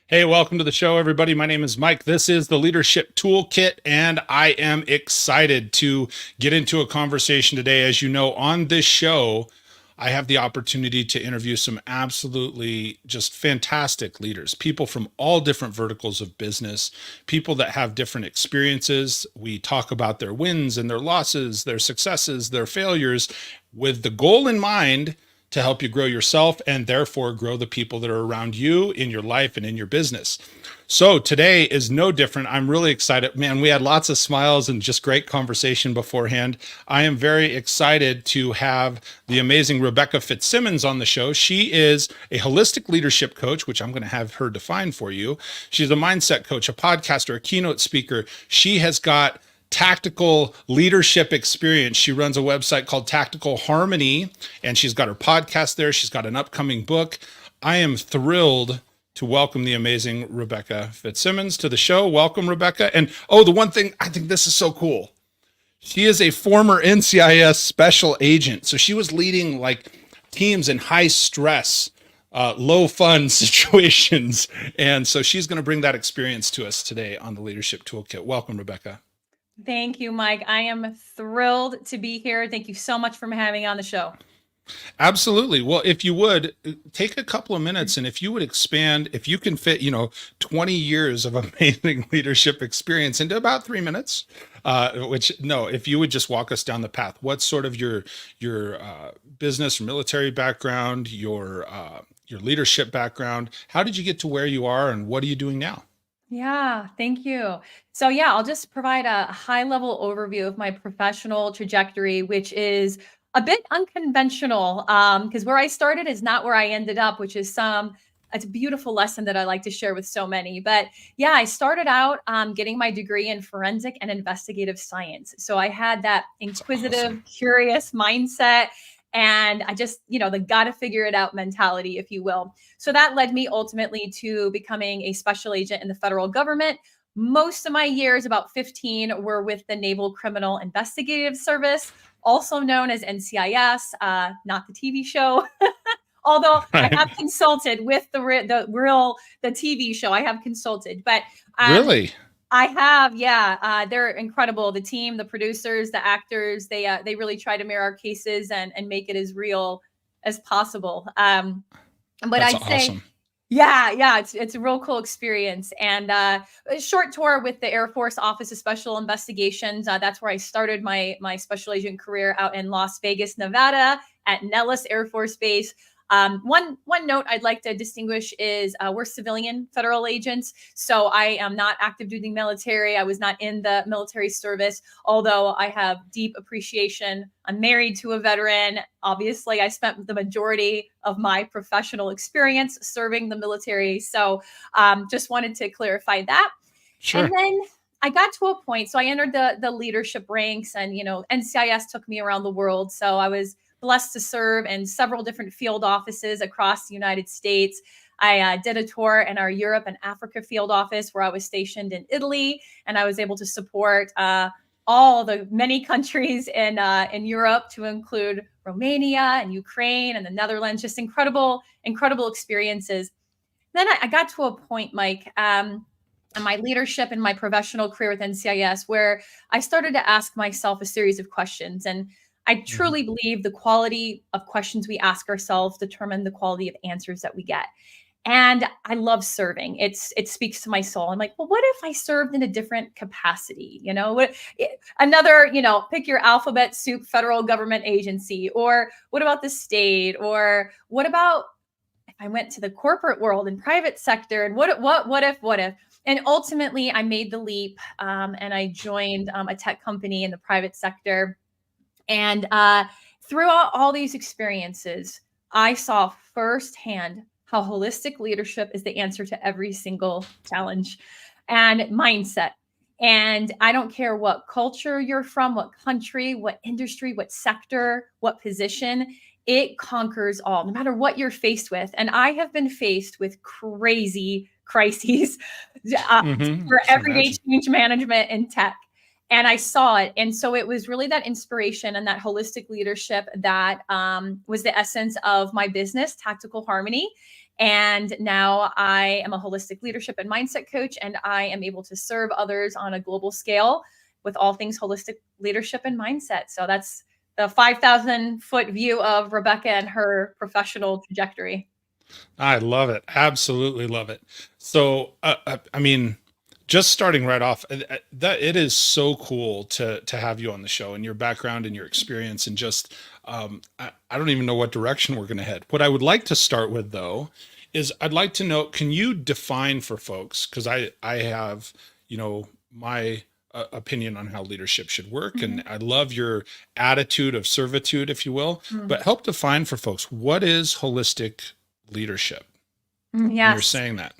Hey, welcome to the show, everybody. My name is Mike. This is the Leadership Toolkit, and I am excited to get into a conversation today. As you know, on this show, I have the opportunity to interview some absolutely just fantastic leaders, people from all different verticals of business, people that have different experiences. We talk about their wins and their losses, their successes, their failures, with the goal in mind to help you grow yourself and therefore grow the people that are around you in your life and in your business. So today is no different. I'm really excited. Man, we had lots of smiles and just great conversation beforehand. I am very excited to have the amazing Rebecca Fitzsimmons on the show. She is a holistic leadership coach, which I'm going to have her define for you. She's a mindset coach, a podcaster, a keynote speaker. She has got tactical leadership experience. She runs a website called Tactical Harmony, and she's got her podcast there. She's got an upcoming book. I am thrilled to welcome the amazing Rebecca Fitzsimmons to the show. Welcome, Rebecca. And the one thing, I think this is so cool. She is a former NCIS Special Agent. So she was leading like teams in high stress, low fun situations. And so she's going to bring that experience to us today on the Leadership Toolkit. Welcome, Rebecca. Thank you, Mike. I am thrilled to be here. Thank you so much for having me on the show. Absolutely. Well, if you would take a couple of minutes and if you would expand, if you can fit, 20 years of amazing leadership experience into about 3 minutes, if you would just walk us down the path, what's sort of your business or military background, your leadership background? How did you get to where you are and what are you doing now? Yeah, thank you. So I'll just provide a high-level overview of my professional trajectory, which is a bit unconventional because where I started is not where I ended up, which is it's a beautiful lesson that I like to share with so many. But I started out getting my degree in forensic and investigative science. So I had that inquisitive, Awesome. curious mindset. And I just, the gotta figure it out mentality, if you will. So that led me ultimately to becoming a special agent in the federal government. Most of my years, about 15, were with the Naval Criminal Investigative Service, also known as NCIS, not the TV show. Although I have consulted with the TV show, I have consulted, but Really? I have, yeah. They're incredible. The team, the producers, the actors, they really try to mirror our cases and make it as real as possible. But That's I'd say, awesome. yeah, it's a real cool experience. And a short tour with the Air Force Office of Special Investigations. That's where I started my special agent career out in Las Vegas, Nevada, at Nellis Air Force Base. One note I'd like to distinguish is we're civilian federal agents. So I am not active duty military. I was not in the military service, although I have deep appreciation. I'm married to a veteran. Obviously, I spent the majority of my professional experience serving the military. So just wanted to clarify that. Sure. And then I got to a point. So I entered the leadership ranks and, NCIS took me around the world. So I was blessed to serve in several different field offices across the United States. I did a tour in our Europe and Africa field office where I was stationed in Italy, and I was able to support all the many countries in Europe, to include Romania and Ukraine and the Netherlands. Just incredible experiences. Then I got to a point, Mike, in my leadership and my professional career with NCIS, where I started to ask myself a series of questions. And I truly believe the quality of questions we ask ourselves determine the quality of answers that we get. And I love serving. It speaks to my soul. I'm like, well, what if I served in a different capacity? Another, pick your alphabet soup federal government agency, or what about the state? Or what about if I went to the corporate world and private sector? And what if? And ultimately, I made the leap and I joined a tech company in the private sector. And throughout all these experiences, I saw firsthand how holistic leadership is the answer to every single challenge and mindset. And I don't care what culture you're from, what country, what industry, what sector, what position, it conquers all, no matter what you're faced with. And I have been faced with crazy crises for everyday change management in tech. And I saw it. And so it was really that inspiration and that holistic leadership that was the essence of my business, Tactical Harmony. And now I am a holistic leadership and mindset coach, and I am able to serve others on a global scale with all things holistic leadership and mindset. So that's the 5,000-foot view of Rebecca and her professional trajectory. I love it. Absolutely love it. So, I mean, just starting right off, that it is so cool to have you on the show and your background and your experience and just I don't even know what direction we're going to head. What I would like to start with though is I'd like to know, can you define for folks, because I have, my opinion on how leadership should work, and I love your attitude of servitude, if you will, but help define for folks, what is holistic leadership when you're Yes. saying that?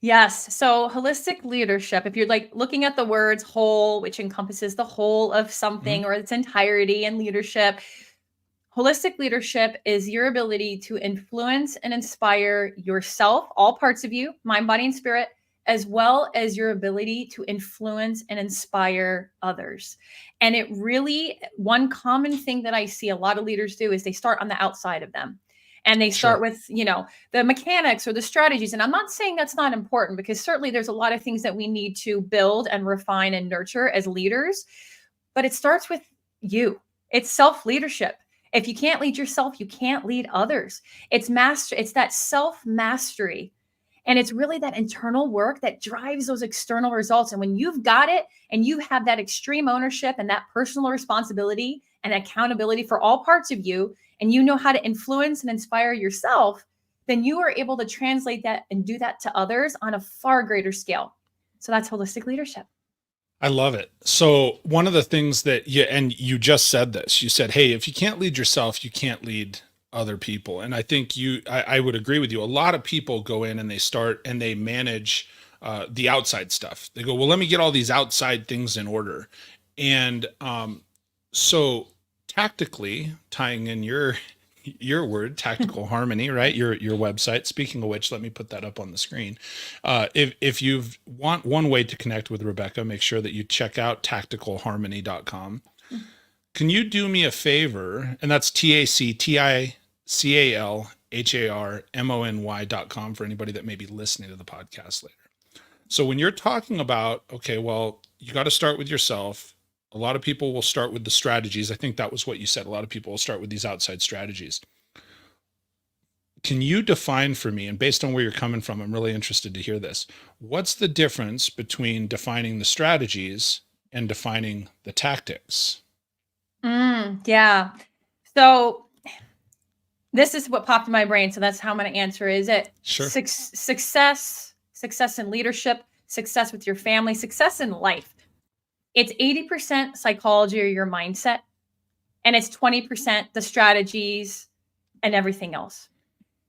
Yes. So holistic leadership, if you're like looking at the words whole, which encompasses the whole of something or its entirety, and leadership, holistic leadership is your ability to influence and inspire yourself, all parts of you, mind, body, and spirit, as well as your ability to influence and inspire others. And it really, one common thing that I see a lot of leaders do is they start on the outside of them. And they start Sure. with, the mechanics or the strategies. And I'm not saying that's not important, because certainly there's a lot of things that we need to build and refine and nurture as leaders. But it starts with you. It's self-leadership. If you can't lead yourself, you can't lead others. It's that self-mastery. And it's really that internal work that drives those external results. And when you've got it and you have that extreme ownership and that personal responsibility and accountability for all parts of you, and you know how to influence and inspire yourself, then you are able to translate that and do that to others on a far greater scale. So that's holistic leadership. I love it. So one of the things that you just said this, you said, hey, if you can't lead yourself, you can't lead other people. And I think I would agree with you. A lot of people go in and they start and they manage the outside stuff. They go, well, let me get all these outside things in order. And so tactically tying in your word, tactical harmony, right? Your website. Speaking of which, let me put that up on the screen. If you want one way to connect with Rebecca, make sure that you check out tacticalharmony.com. Can you do me a favor? And that's tacticalharmony.com for anybody that may be listening to the podcast later. So when you're talking about, okay, well, you got to start with yourself. A lot of people will start with the strategies. I think that was what you said. A lot of people will start with these outside strategies. Can you define for me, and based on where you're coming from, I'm really interested to hear this. What's the difference between defining the strategies and defining the tactics? Yeah. So this is what popped in my brain. So that's how I'm going to answer. Is it Sure. success in leadership, success with your family, success in life? It's 80% psychology or your mindset, and it's 20% the strategies and everything else.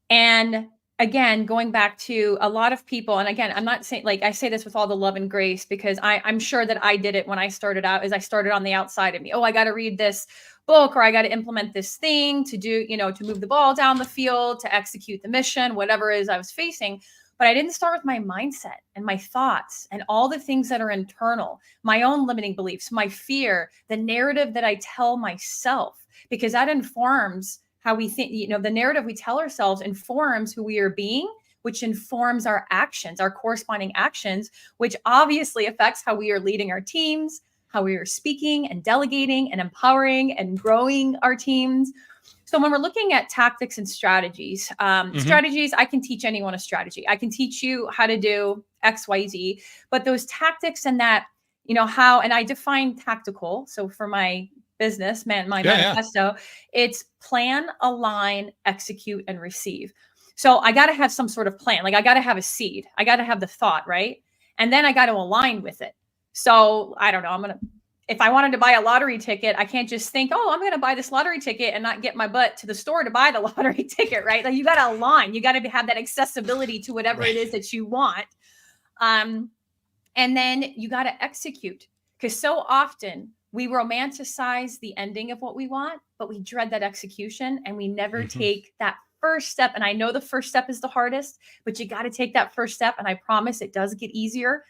And again, going back to a lot of people, and again, I'm not saying, like, I say this with all the love and grace, because I'm sure that I did it when I started out, as I started on the outside of me. Oh, I got to read this book, or I got to implement this thing to do, to move the ball down the field, to execute the mission, whatever it is I was facing. But I didn't start with my mindset and my thoughts and all the things that are internal, my own limiting beliefs, my fear, the narrative that I tell myself, because that informs how we think. The narrative we tell ourselves informs who we are being, which informs our actions, our corresponding actions, which obviously affects how we are leading our teams, how we are speaking and delegating and empowering and growing our teams. So when we're looking at tactics and strategies, strategies, I can teach anyone a strategy. I can teach you how to do X, Y, Z, but those tactics and that, how, and I define tactical. So for my business, my manifesto, it's plan, align, execute, and receive. So I got to have some sort of plan. Like, I got to have a seed. I got to have the thought, right? And then I got to align with it. So I don't know, if I wanted to buy a lottery ticket, I can't just think, oh, I'm going to buy this lottery ticket and not get my butt to the store to buy the lottery ticket, right? Like, you got to align. You got to have that accessibility to whatever it is that you want. And then you got to execute, because so often we romanticize the ending of what we want, but we dread that execution, and we never take that first step. And I know the first step is the hardest, but you got to take that first step. And I promise it does get easier.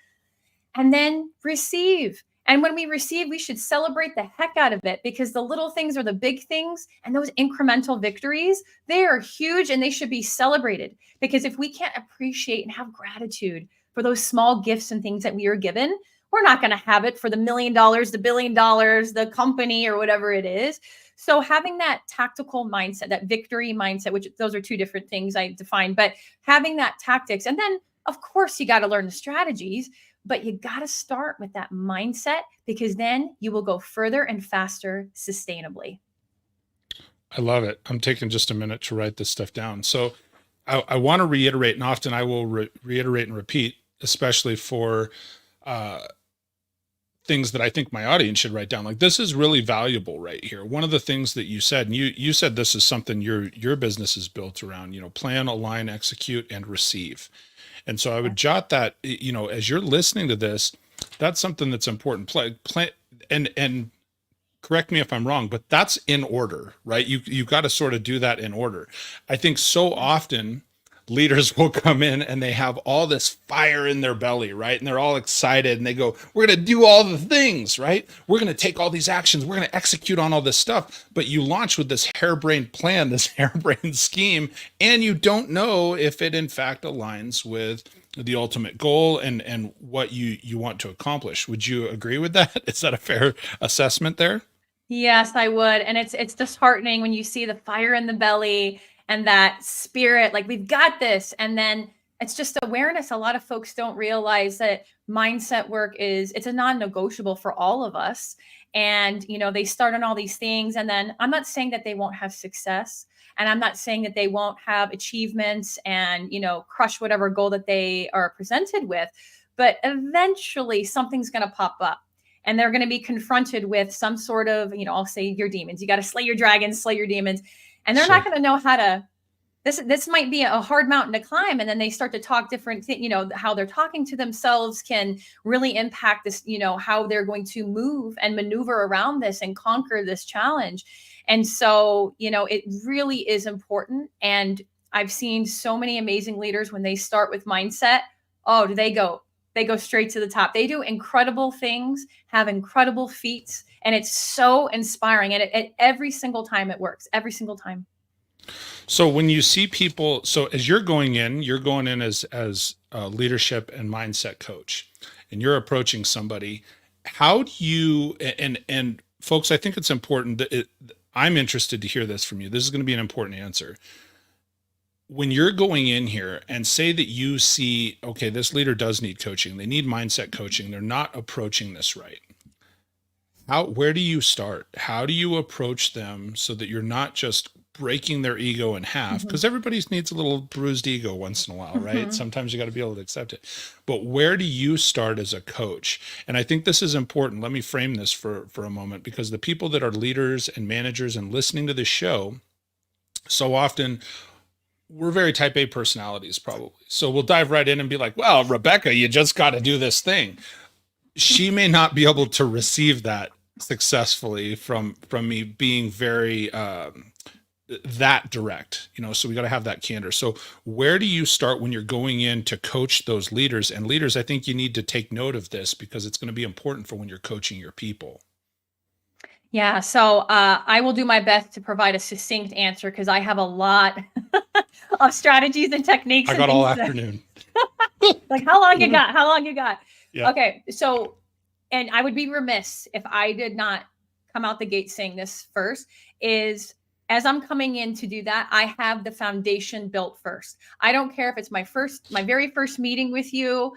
And then receive. And when we receive, we should celebrate the heck out of it, because the little things are the big things, and those incremental victories, they are huge and they should be celebrated. Because if we can't appreciate and have gratitude for those small gifts and things that we are given, we're not going to have it for the $1 million, the $1 billion, the company, or whatever it is. So having that tactical mindset, that victory mindset, which those are two different things I define, but having that tactics, and then of course you got to learn the strategies, but you got to start with that mindset, because then you will go further and faster sustainably. I love it. I'm taking just a minute to write this stuff down. So I want to reiterate, and often I will reiterate and repeat, especially for things that I think my audience should write down. Like, this is really valuable right here. One of the things that you said, and you said this is something your business is built around, plan, align, execute, and receive. And so I would jot that, as you're listening to this, that's something that's important. Plan and correct me if I'm wrong, but that's in order, right? You've got to sort of do that in order. I think so often leaders will come in and they have all this fire in their belly, right? And they're all excited and they go, we're going to do all the things, right? We're going to take all these actions. We're going to execute on all this stuff. But you launch with this harebrained plan, this harebrained scheme, and you don't know if it in fact aligns with the ultimate goal and what you want to accomplish. Would you agree with that? Is that a fair assessment there? Yes, I would. And it's disheartening when you see the fire in the belly and that spirit, like, we've got this. And then it's just awareness. A lot of folks don't realize that mindset work it's a non-negotiable for all of us. And, they start on all these things. And then I'm not saying that they won't have success. And I'm not saying that they won't have achievements and, crush whatever goal that they are presented with. But eventually something's going to pop up. And they're going to be confronted with some sort of, I'll say your demons. You got to slay your dragons, slay your demons. And they're not going to know how to, this might be a hard mountain to climb. And then they start to talk different things, how they're talking to themselves can really impact this, how they're going to move and maneuver around this and conquer this challenge. And so, it really is important. And I've seen so many amazing leaders when they start with mindset, they go straight to the top. They do incredible things, have incredible feats, and it's so inspiring. And every single time it works, every single time. So when you see people, so as you're going in as a leadership and mindset coach, and you're approaching somebody, how do you, and folks, I think it's important that I'm interested to hear this from you. This is going to be an important answer. When you're going in here and say that you see, okay, this leader does need coaching, they need mindset coaching, they're not approaching this right. Where do you start? How do you approach them so that you're not just breaking their ego in half? Because everybody needs a little bruised ego once in a while, right? Sometimes you got to be able to accept it. But where do you start as a coach? And I think this is important. Let me frame this for a moment, because the people that are leaders and managers and listening to this show, so often we're very type A personalities probably. So we'll dive right in and be like, well, Rebecca, you just got to do this thing. She may not be able to receive that successfully from me being very that direct, so we got to have that candor. So where do you start when you're going in to coach those leaders? And leaders, I think you need to take note of this, because it's going to be important for when you're coaching your people. Yeah. So I will do my best to provide a succinct answer, because I have a lot of strategies and techniques. I got all afternoon. Like, how long you got? How long you got? Yeah. Okay. So, and I would be remiss if I did not come out the gate saying this first, is as I'm coming in to do that, I have the foundation built first. I don't care if it's my very first meeting with you,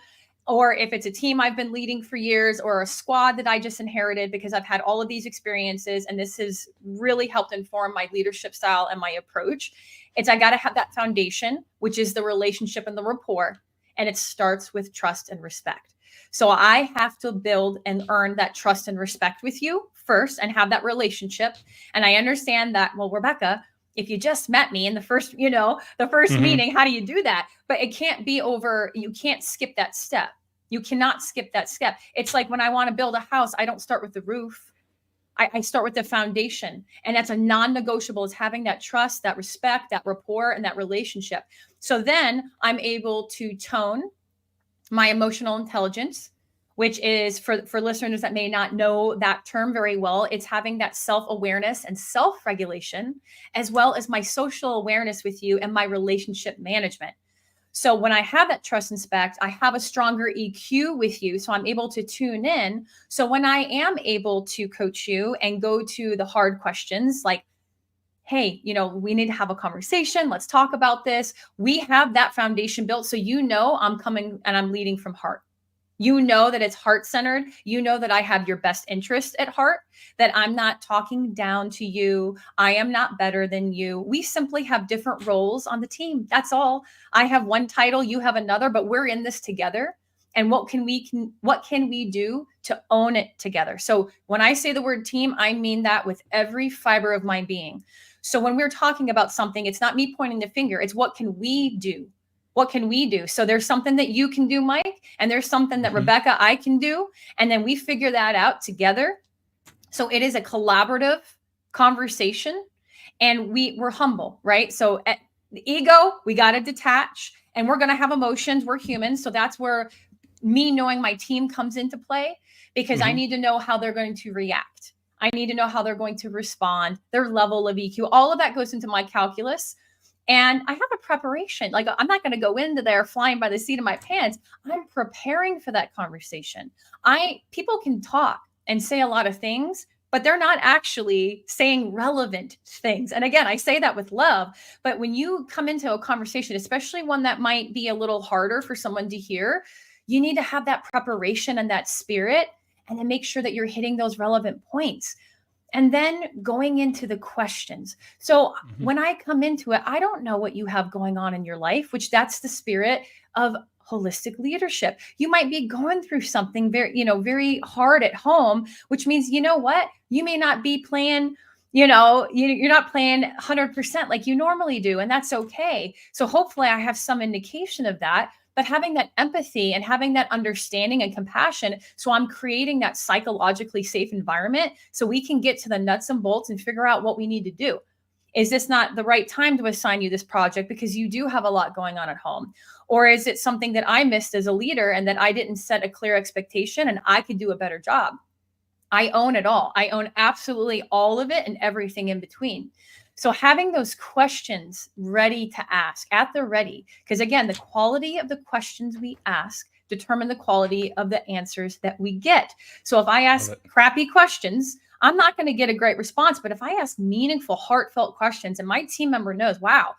or if it's a team I've been leading for years, or a squad that I just inherited, because I've had all of these experiences and this has really helped inform my leadership style and my approach. I got to have that foundation, which is the relationship and the rapport. And it starts with trust and respect. So I have to build and earn that trust and respect with you first and have that relationship. And I understand that, well, Rebecca, if you just met me in the first, meeting, how do you do that? But it can't be over. You can't skip that step. You cannot skip that step. It's like when I want to build a house, I don't start with the roof. I start with the foundation. And that's a non-negotiable, is having that trust, that respect, that rapport, and that relationship. So then I'm able to tone my emotional intelligence which is for listeners that may not know that term very well, it's having that self-awareness and self-regulation, as well as my social awareness with you and my relationship management. So when I have that trust and respect, I have a stronger EQ with you. So I'm able to tune in. So when I am able to coach you and go to the hard questions like, hey, we need to have a conversation. Let's talk about this. We have that foundation built. So I'm coming and I'm leading from heart. That it's heart-centered. That I have your best interest at heart, that I'm not talking down to you. I am not better than you. We simply have different roles on the team. That's all. I have one title, you have another, but we're in this together. And what can we do to own it together? So when I say the word team, I mean that with every fiber of my being. So when we're talking about something, it's not me pointing the finger. It's what can we do? What can we do? So there's something that you can do, Mike, and there's something that Rebecca, I can do. And then we figure that out together. So it is a collaborative conversation, and we're humble, right? So at the ego, we got to detach, and we're going to have emotions. We're humans. So that's where me knowing my team comes into play, because I need to know how they're going to react. I need to know how they're going to respond, their level of EQ. All of that goes into my calculus. And I have a preparation. Like, I'm not going to go into there flying by the seat of my pants. I'm preparing for that conversation. People can talk and say a lot of things, but they're not actually saying relevant things. And again, I say that with love, but when you come into a conversation, especially one that might be a little harder for someone to hear, you need to have that preparation and that spirit, and then make sure that you're hitting those relevant points. And then going into the questions. So when I come into it, I don't know what you have going on in your life, which that's the spirit of holistic leadership. You might be going through something very hard at home, which means, you may not be playing, you're not playing 100% like you normally do. And that's okay. So hopefully I have some indication of that. But having that empathy and having that understanding and compassion, so I'm creating that psychologically safe environment so we can get to the nuts and bolts and figure out what we need to do. Is this not the right time to assign you this project because you do have a lot going on at home? Or is it something that I missed as a leader and that I didn't set a clear expectation and I could do a better job? I own it all. I own absolutely all of it and everything in between. So having those questions ready to ask at the ready, because again, the quality of the questions we ask determine the quality of the answers that we get. So if I ask crappy questions, I'm not going to get a great response. But if I ask meaningful, heartfelt questions and my team member knows, wow,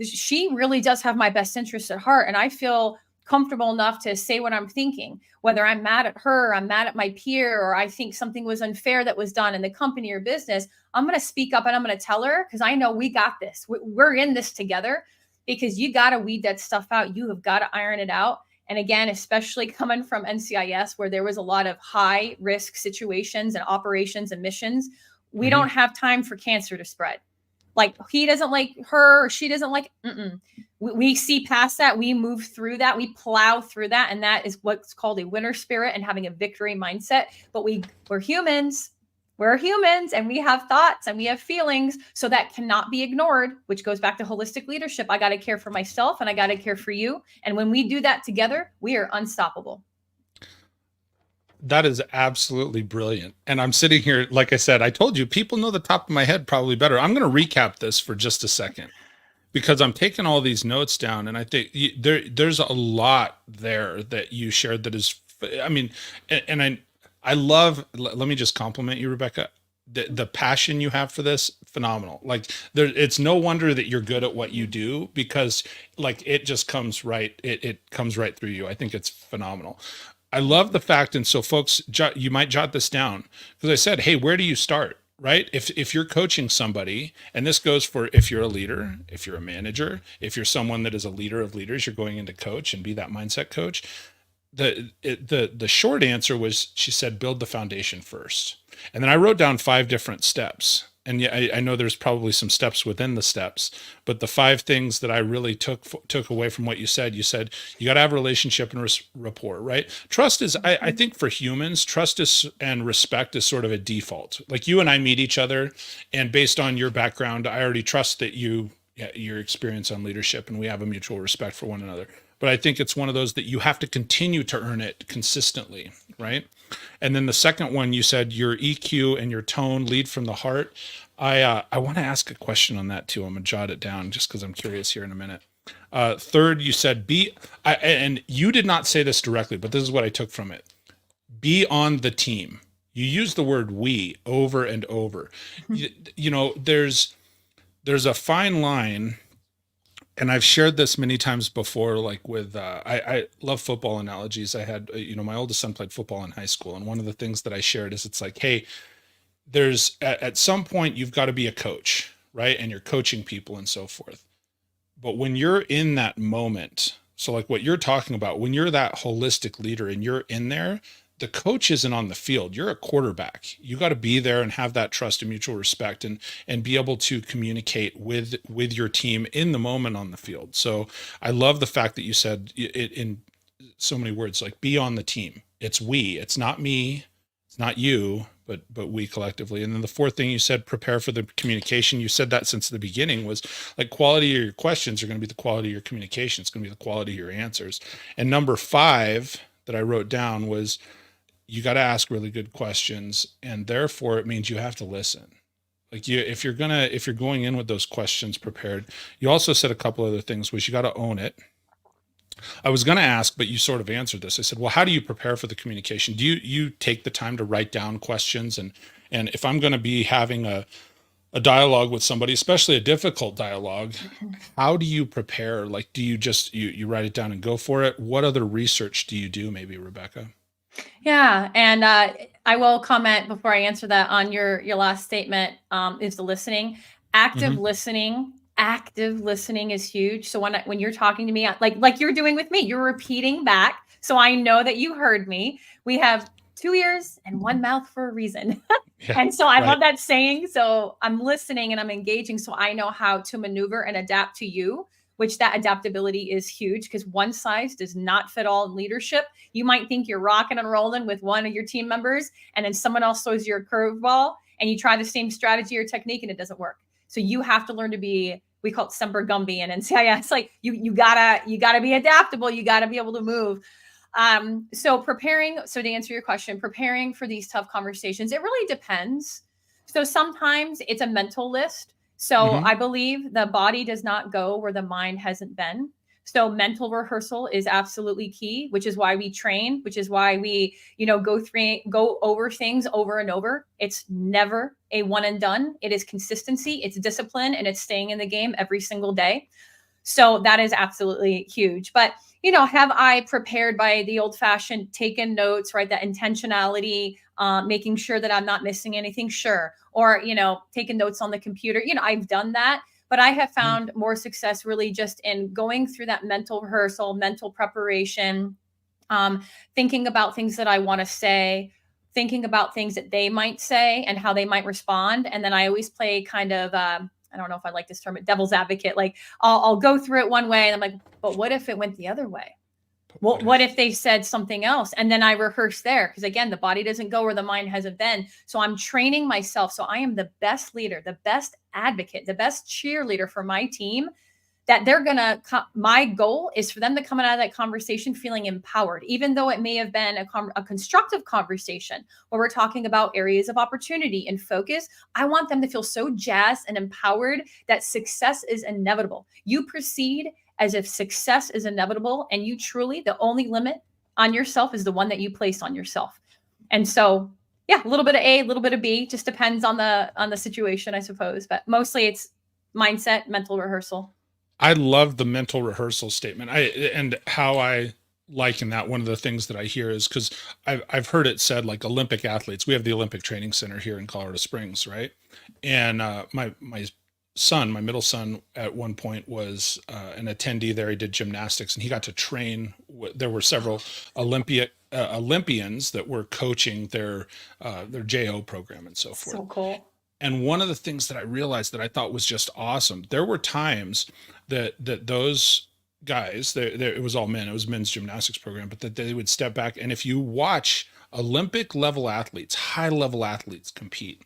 she really does have my best interest at heart, and I feel comfortable enough to say what I'm thinking, whether I'm mad at her, I'm mad at my peer, or I think something was unfair that was done in the company or business, I'm going to speak up and I'm going to tell her, because I know we got this. We're in this together, because you got to weed that stuff out. You have got to iron it out. And again, especially coming from NCIS, where there was a lot of high risk situations and operations and missions, we don't have time for cancer to spread. Like, he doesn't like her, or she doesn't like, we see past that. We move through that. We plow through that. And that is what's called a winner spirit and having a victory mindset. But we're humans. We're humans, and we have thoughts and we have feelings. So that cannot be ignored, which goes back to holistic leadership. I got to care for myself and I got to care for you. And when we do that together, we are unstoppable. That is absolutely brilliant. And I'm sitting here, like I said, I told you, people know the top of my head probably better. I'm going to recap this for just a second, because I'm taking all these notes down, and I think there's a lot there that you shared that is, I love, let me just compliment you, Rebecca. The passion you have for this, phenomenal. Like, it's no wonder that you're good at what you do, because like it just comes right. It comes right through you. I think it's phenomenal. I love the fact, and so folks, you might jot this down, because I said, hey, where do you start? Right? If you're coaching somebody, and this goes for if you're a leader, if you're a manager, if you're someone that is a leader of leaders, you're going into coach and be that mindset coach. The short answer was, she said, build the foundation first. And then I wrote down 5 different steps. And yeah, I know there's probably some steps within the steps, but the 5 things that I really took away from what you said you got to have relationship and rapport, right? Trust is, I think for humans, trust is and respect is sort of a default. Like, you and I meet each other, and based on your background, I already trust that your experience on leadership, and we have a mutual respect for one another. But I think it's one of those that you have to continue to earn it consistently. right? And then the second one, you said your EQ and your tone lead from the heart. I want to ask a question on that too. I'm gonna jot it down just because I'm curious here in a minute. Third, you said and you did not say this directly, but this is what I took from it. Be on the team. You use the word we over and over. There's a fine line, and I've shared this many times before, like with, I love football analogies. I had, my oldest son played football in high school. And one of the things that I shared is it's like, hey, there's at some point you've got to be a coach, right? And you're coaching people and so forth. But when you're in that moment, so like what you're talking about, when you're that holistic leader and you're in there, the coach isn't on the field. You're a quarterback. You got to be there and have that trust and mutual respect and be able to communicate with your team in the moment on the field. So I love the fact that you said it in so many words, like be on the team. It's we, it's not me, it's not you, but we collectively. And then the fourth thing you said, prepare for the communication. You said that since the beginning, was like quality of your questions are going to be the quality of your communication. It's going to be the quality of your answers. And number 5 that I wrote down was, you got to ask really good questions, and therefore it means you have to listen. Like if you're going in with those questions prepared. You also said a couple other things, was you got to own it. I was going to ask, but you sort of answered this. I said, well, how do you prepare for the communication? Do you take the time to write down questions? And if I'm going to be having a dialogue with somebody, especially a difficult dialogue, how do you prepare? Like, do you just, you write it down and go for it? What other research do you do, maybe, Rebecca? Yeah. And I will comment before I answer that on your last statement, is the listening. Active listening is huge. So when you're talking to me, like you're doing with me, you're repeating back. So I know that you heard me. We have 2 ears and 1 mouth for a reason. Yeah, and so I love that saying. So I'm listening and I'm engaging. So I know how to maneuver and adapt to you, which that adaptability is huge, because one size does not fit all in leadership. You might think you're rocking and rolling with one of your team members, and then someone else throws you a curveball and you try the same strategy or technique and it doesn't work. So you have to learn to be, we call it Semper Gumby and NCIS. Like you gotta be adaptable. You gotta be able to move. So to answer your question, preparing for these tough conversations, it really depends. So sometimes it's a mental list. So I believe the body does not go where the mind hasn't been. So mental rehearsal is absolutely key, which is why we train, which is why we, go over things over and over. It's never a one and done. It is consistency, it's discipline, and it's staying in the game every single day. So that is absolutely huge. But, have I prepared by the old fashioned, taken notes, right? That intentionality, making sure that I'm not missing anything. Sure. Or, taking notes on the computer. I've done that, but I have found more success really just in going through that mental rehearsal, mental preparation, thinking about things that I want to say, thinking about things that they might say and how they might respond. And then I always play kind of, I don't know if I like this term, but devil's advocate. Like I'll go through it one way and I'm like, but what if it went the other way? Well, what if they said something else? And then I rehearse there, because again, the body doesn't go where the mind hasn't been. So I'm training myself. So I am the best leader, the best advocate, the best cheerleader for my team, that they're going to, my goal is for them to come out of that conversation feeling empowered, even though it may have been a constructive conversation where we're talking about areas of opportunity and focus. I want them to feel so jazzed and empowered that success is inevitable. You proceed as if success is inevitable, and you truly, the only limit on yourself is the one that you place on yourself. And so, yeah, a little bit of A, a little bit of B, just depends on the situation, I suppose. But mostly it's mindset, mental rehearsal. I love the mental rehearsal statement. And how I liken that, one of the things that I hear is, because I've heard it said, like Olympic athletes, we have the Olympic Training Center here in Colorado Springs, right? And my middle son at one point was an attendee there. He did gymnastics and he got to train. There were several Olympians that were coaching their JO program and so forth. So cool. And one of the things that I realized that I thought was just awesome, there were times that those guys, it was all men, it was men's gymnastics program, but that they would step back. And if you watch Olympic level athletes, high level athletes compete,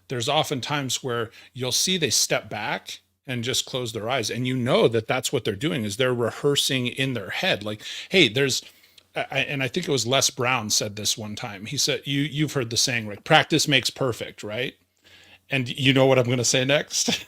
there's often times where you'll see they step back and just close their eyes. And that that's what they're doing, is they're rehearsing in their head. Like, hey, there's and I think it was Les Brown said this one time. He said, you've heard the saying, Rick, practice makes perfect, right? And you know what I'm going to say next?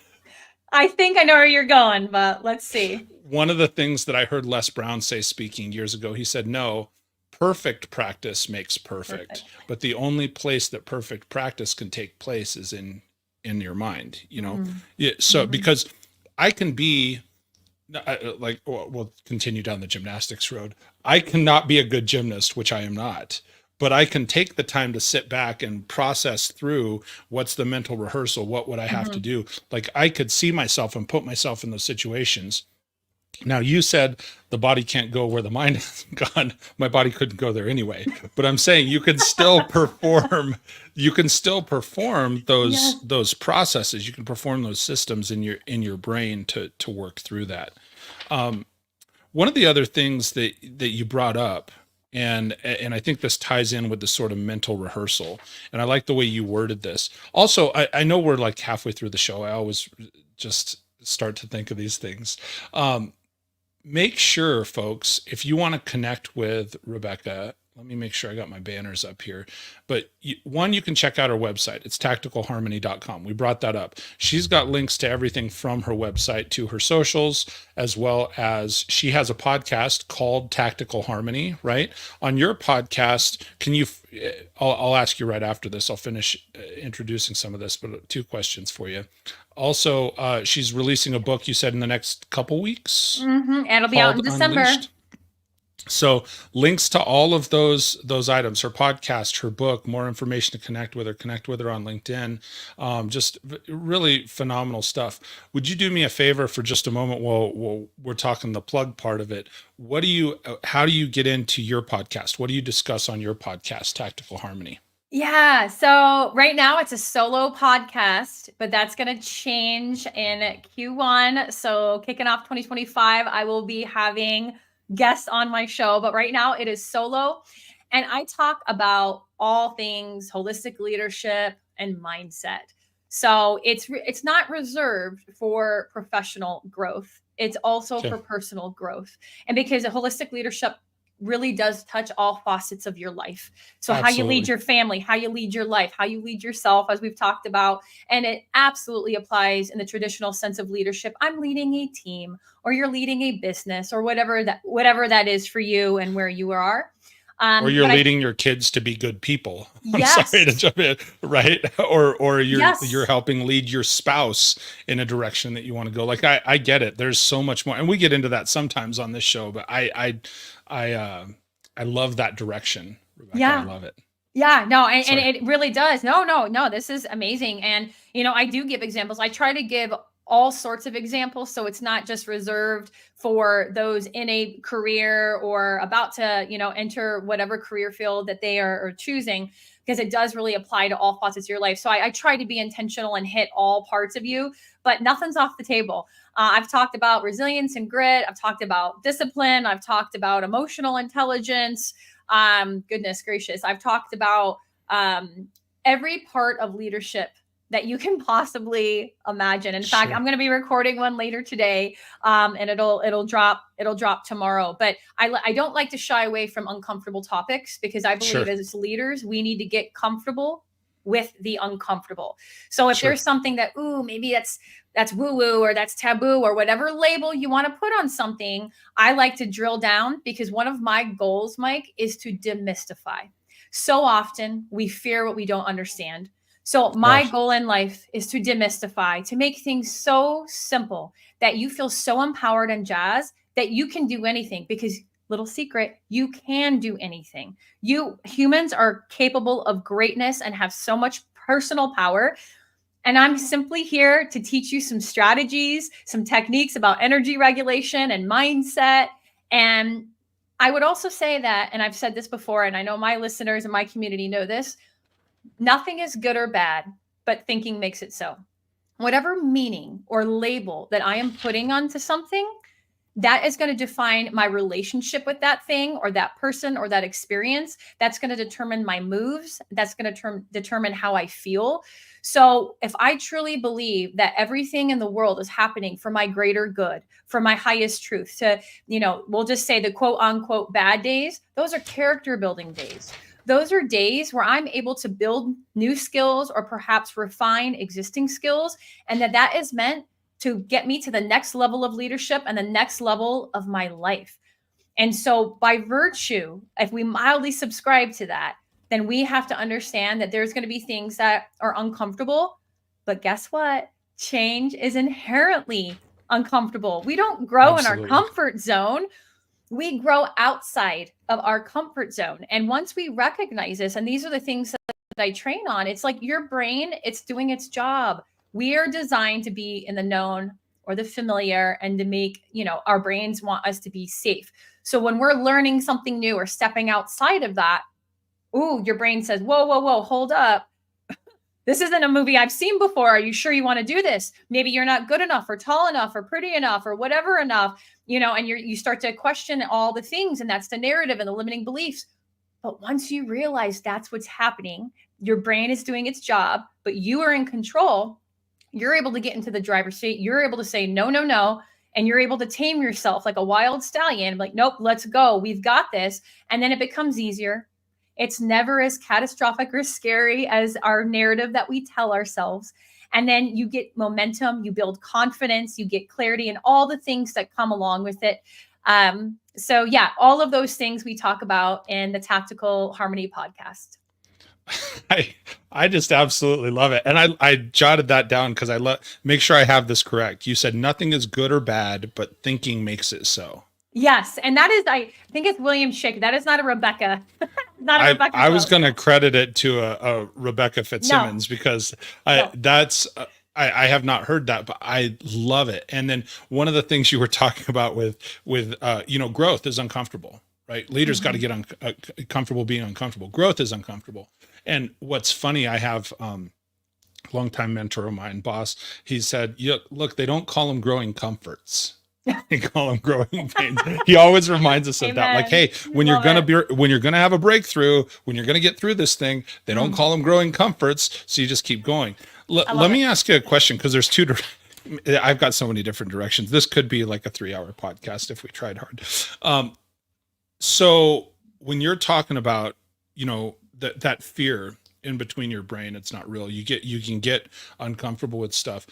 I think I know where you're going, but let's see. One of the things that I heard Les Brown say speaking years ago, he said, no, perfect practice makes perfect. But the only place that perfect practice can take place is in your mind, you know? Yeah, so because I can be like, we'll continue down the gymnastics road. I cannot be a good gymnast, which I am not, but I can take the time to sit back and process through what's the mental rehearsal. What would I have to do? Like I could see myself and put myself in those situations. Now you said the body can't go where the mind hasn't gone. My body couldn't go there anyway, but I'm saying you can still perform, those processes. You can perform those systems in your brain to work through that. One of the other things that you brought up, and I think this ties in with the sort of mental rehearsal, and I like the way you worded this. Also, I know we're like halfway through the show. I always just start to think of these things. Make sure, folks, if you want to connect with Rebecca, let me make sure I got my banners up here. But you can check out her website. It's tacticalharmony.com. We brought that up. She's got links to everything from her website to her socials, as well as she has a podcast called Tactical Harmony, right? On your podcast, I'll ask you right after this. I'll finish introducing some of this, but 2 questions for you. Also, she's releasing a book, you said, in the next couple weeks. And it'll be out in December. Unleashed. So links to all of those items, her podcast, her book, more information to connect with her on LinkedIn. Just really phenomenal stuff. Would you do me a favor for just a moment while we're talking the plug part of it? How do you get into your podcast? What do you discuss on your podcast, Tactical Harmony? Yeah. So right now it's a solo podcast, but that's going to change in Q1. So kicking off 2025, I will be having guests on my show, but right now it is solo. And I talk about all things holistic leadership and mindset. So it's not reserved for professional growth. It's also for personal growth. And because holistic leadership really does touch all facets of your life. So Absolutely. How you lead your family, how you lead your life, how you lead yourself, as we've talked about. And it absolutely applies in the traditional sense of leadership. I'm leading a team, or you're leading a business, or whatever that is for you and where you are. Or you're leading your kids to be good people. Yes. I'm sorry to jump in, right? Or you're helping lead your spouse in a direction that you want to go. Like I get it. There's so much more, and we get into that sometimes on this show. But I love that direction, Rebecca. Yeah. I love it. Yeah, no, and it really does. No, this is amazing. And I do give examples. I try to give all sorts of examples, so it's not just reserved for those in a career or about to enter whatever career field that they are choosing, because it does really apply to all facets of your life. So I try to be intentional and hit all parts of you, but nothing's off the table. I've talked about resilience and grit. I've talked about discipline. I've talked about emotional intelligence. Goodness gracious, I've talked about every part of leadership that you can possibly imagine. In fact, I'm going to be recording one later today, and it'll drop tomorrow. But I don't like to shy away from uncomfortable topics, because I believe as leaders, we need to get comfortable with the uncomfortable. So if there's something that, maybe that's woo-woo, or that's taboo, or whatever label you want to put on something, I like to drill down, because one of my goals, Mike, is to demystify. So often we fear what we don't understand. So my goal in life is to demystify, to make things so simple that you feel so empowered and jazzed that you can do anything. Because little secret, you can do anything. Humans are capable of greatness and have so much personal power. And I'm simply here to teach you some strategies, some techniques about energy regulation and mindset. And I would also say that, and I've said this before, and I know my listeners and my community know this, nothing is good or bad, but thinking makes it so. Whatever meaning or label that I am putting onto something that is going to define my relationship with that thing or that person or that experience. That's going to determine my moves. That's going to determine how I feel. So if I truly believe that everything in the world is happening for my greater good, for my highest truth, to, we'll just say the quote unquote bad days, those are character building days. Those are days where I'm able to build new skills or perhaps refine existing skills. And that is meant to get me to the next level of leadership and the next level of my life. And so by virtue, if we mildly subscribe to that, then we have to understand that there's going to be things that are uncomfortable. But guess what? Change is inherently uncomfortable. We don't grow in our comfort zone. We grow outside of our comfort zone. And once we recognize this, and these are the things that I train on, it's like your brain, it's doing its job. We are designed to be in the known or the familiar and to make, our brains want us to be safe. So when we're learning something new or stepping outside of that, your brain says, whoa, hold up. This isn't a movie I've seen before. Are you sure you want to do this? Maybe you're not good enough or tall enough or pretty enough or whatever enough, and you start to question all the things, and that's the narrative and the limiting beliefs. But once you realize that's what's happening, your brain is doing its job, but you are in control. You're able to get into the driver's seat. You're able to say, no. And you're able to tame yourself like a wild stallion. Like, nope, let's go. We've got this. And then it becomes easier. It's never as catastrophic or scary as our narrative that we tell ourselves. And then you get momentum, you build confidence, you get clarity, and all the things that come along with it. So yeah, all of those things we talk about in the Tactical Harmony podcast. I just absolutely love it. And I jotted that down because make sure I have this correct. You said nothing is good or bad, but thinking makes it so. Yes. And that is, I think it's William Schick. That is not a Rebecca. I was going to credit it to a Rebecca Fitzsimmons because I have not heard that, but I love it. And then one of the things you were talking about with growth is uncomfortable, right? Leaders got to get comfortable being uncomfortable. Growth is uncomfortable. And what's funny, I have longtime mentor of mine, boss, he said, look, they don't call them growing comforts. They call them growing pains. He always reminds us of that. Like, hey, when you're gonna have a breakthrough, when you're gonna get through this thing, they don't call them growing comforts. So you just keep going. Let me ask you a question, because there's I've got so many different directions. This could be like a 3-hour podcast if we tried hard. So when you're talking about, that fear in between your brain, it's not real. You can get uncomfortable with stuff.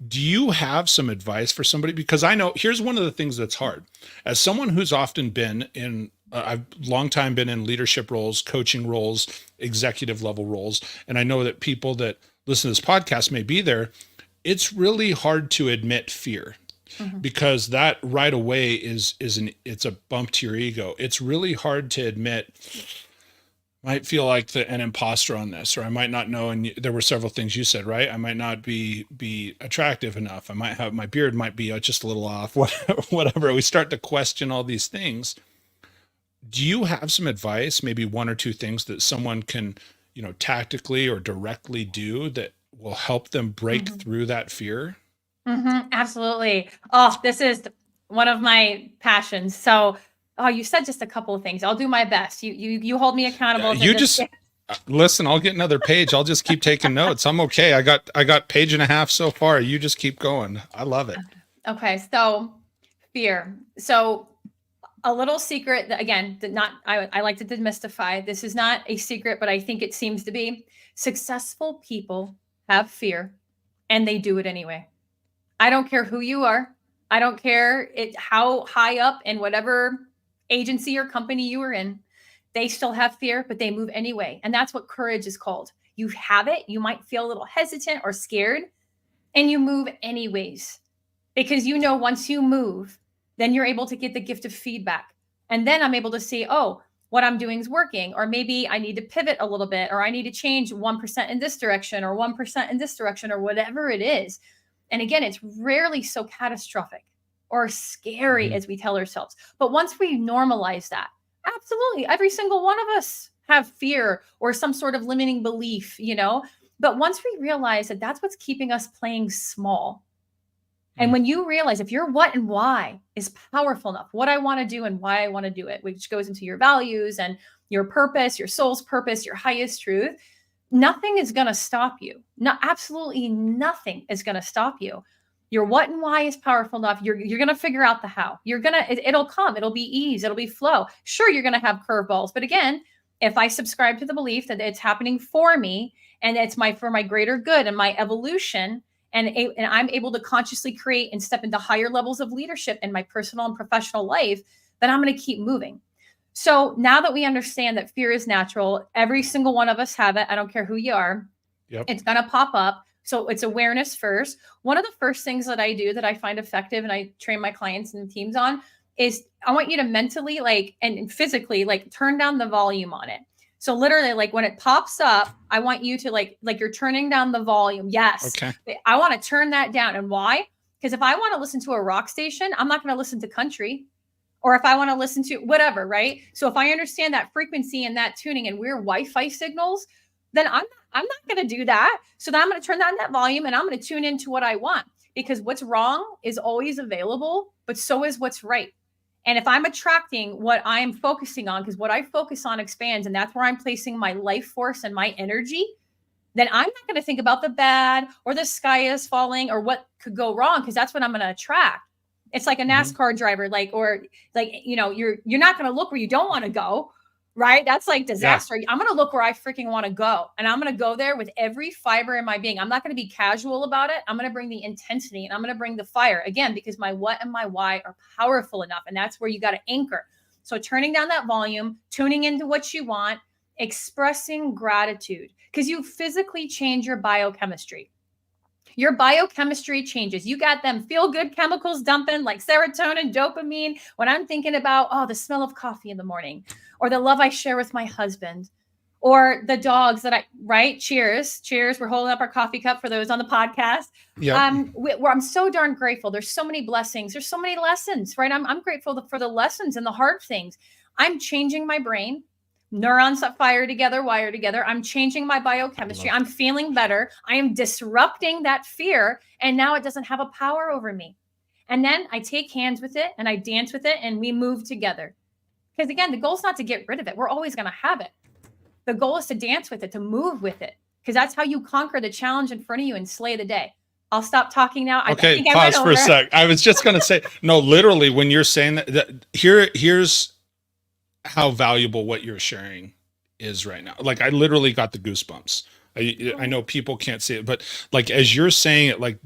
Do you have some advice for somebody? Because I know here's one of the things that's hard. As someone who's often been in, I've long time been in leadership roles, coaching roles, executive level roles. And I know that people that listen to this podcast may be there. It's really hard to admit fear because that right away it's a bump to your ego. It's really hard to admit, might feel like an imposter on this, or I might not know. And there were several things you said, right? I might not be attractive enough. I might have, my beard might be just a little off, whatever. We start to question all these things. Do you have some advice, maybe 1 or 2 things that someone can, tactically or directly do that will help them break through that fear? Absolutely. Oh, this is one of my passions. So you said just a couple of things. I'll do my best. You hold me accountable. You just listen. I'll get another page. I'll just keep taking notes. I'm okay. I got page and a half so far. You just keep going. I love it. Okay. So fear. So a little secret that, again, I like to demystify. This is not a secret, but I think it seems to be. Successful people have fear and they do it anyway. I don't care who you are. I don't care how high up in whatever agency or company you are in, they still have fear, but they move anyway. And that's what courage is called. You have it. You might feel a little hesitant or scared, and you move anyways, because once you move, then you're able to get the gift of feedback. And then I'm able to see, what I'm doing is working, or maybe I need to pivot a little bit, or I need to change 1% in this direction or 1% in this direction, or whatever it is. And again, it's rarely so catastrophic or scary as we tell ourselves. But once we normalize that, absolutely, every single one of us have fear or some sort of limiting belief, But once we realize that that's what's keeping us playing small, And when you realize if your what and why is powerful enough, what I want to do and why I want to do it, which goes into your values and your purpose, your soul's purpose, your highest truth, nothing is going to stop you. No, absolutely nothing is going to stop you. Your what and why is powerful enough. You're going to figure out the how. It'll come. It'll be ease. It'll be flow. Sure, you're going to have curveballs. But again, if I subscribe to the belief that it's happening for me and it's for my greater good and my evolution, and I'm able to consciously create and step into higher levels of leadership in my personal and professional life, then I'm going to keep moving. So now that we understand that fear is natural, every single one of us have it. I don't care who you are. Yep. It's going to pop up. So it's awareness first. One of the first things that I do that I find effective and I train my clients and teams on is I want you to mentally and physically turn down the volume on it. So literally when it pops up, I want you to like you're turning down the volume. Yes. Okay. I want to turn that down. And why? Because if I want to listen to a rock station, I'm not going to listen to country. Or if I want to listen to whatever, right? So if I understand that frequency and that tuning and weird Wi-Fi signals, then I'm not going to do that. So then I'm going to turn down that volume and I'm going to tune into what I want, because what's wrong is always available, but so is what's right. And if I'm attracting what I'm focusing on, because what I focus on expands, and that's where I'm placing my life force and my energy, then I'm not going to think about the bad or the sky is falling or what could go wrong, because that's what I'm going to attract. It's like a NASCAR driver, you're not going to look where you don't want to go, right? That's like disaster. Yeah. I'm going to look where I freaking want to go. And I'm going to go there with every fiber in my being. I'm not going to be casual about it. I'm going to bring the intensity and I'm going to bring the fire again, because my what and my why are powerful enough. And that's where you got to anchor. So turning down that volume, tuning into what you want, expressing gratitude, because you physically change your biochemistry. Your biochemistry changes. You got them feel-good chemicals dumping like serotonin, dopamine. When I'm thinking about, the smell of coffee in the morning, or the love I share with my husband, or the dogs right? Cheers. We're holding up our coffee cup for those on the podcast. Yeah. Where I'm so darn grateful. There's so many blessings. There's so many lessons, right? I'm grateful for the lessons and the hard things. I'm changing my brain. Neurons that fire together, wire together. I'm changing my biochemistry. I'm feeling better. I am disrupting that fear. And now it doesn't have a power over me. And then I take hands with it and I dance with it and we move together. Because again, the goal is not to get rid of it. We're always going to have it. The goal is to dance with it, to move with it. Because that's how you conquer the challenge in front of you and slay the day. I'll stop talking now. Okay, pause for a sec. I was just going to say, no, literally when you're saying that here's how valuable what you're sharing is right now. I literally got the goosebumps. I know people can't see it, but as you're saying it,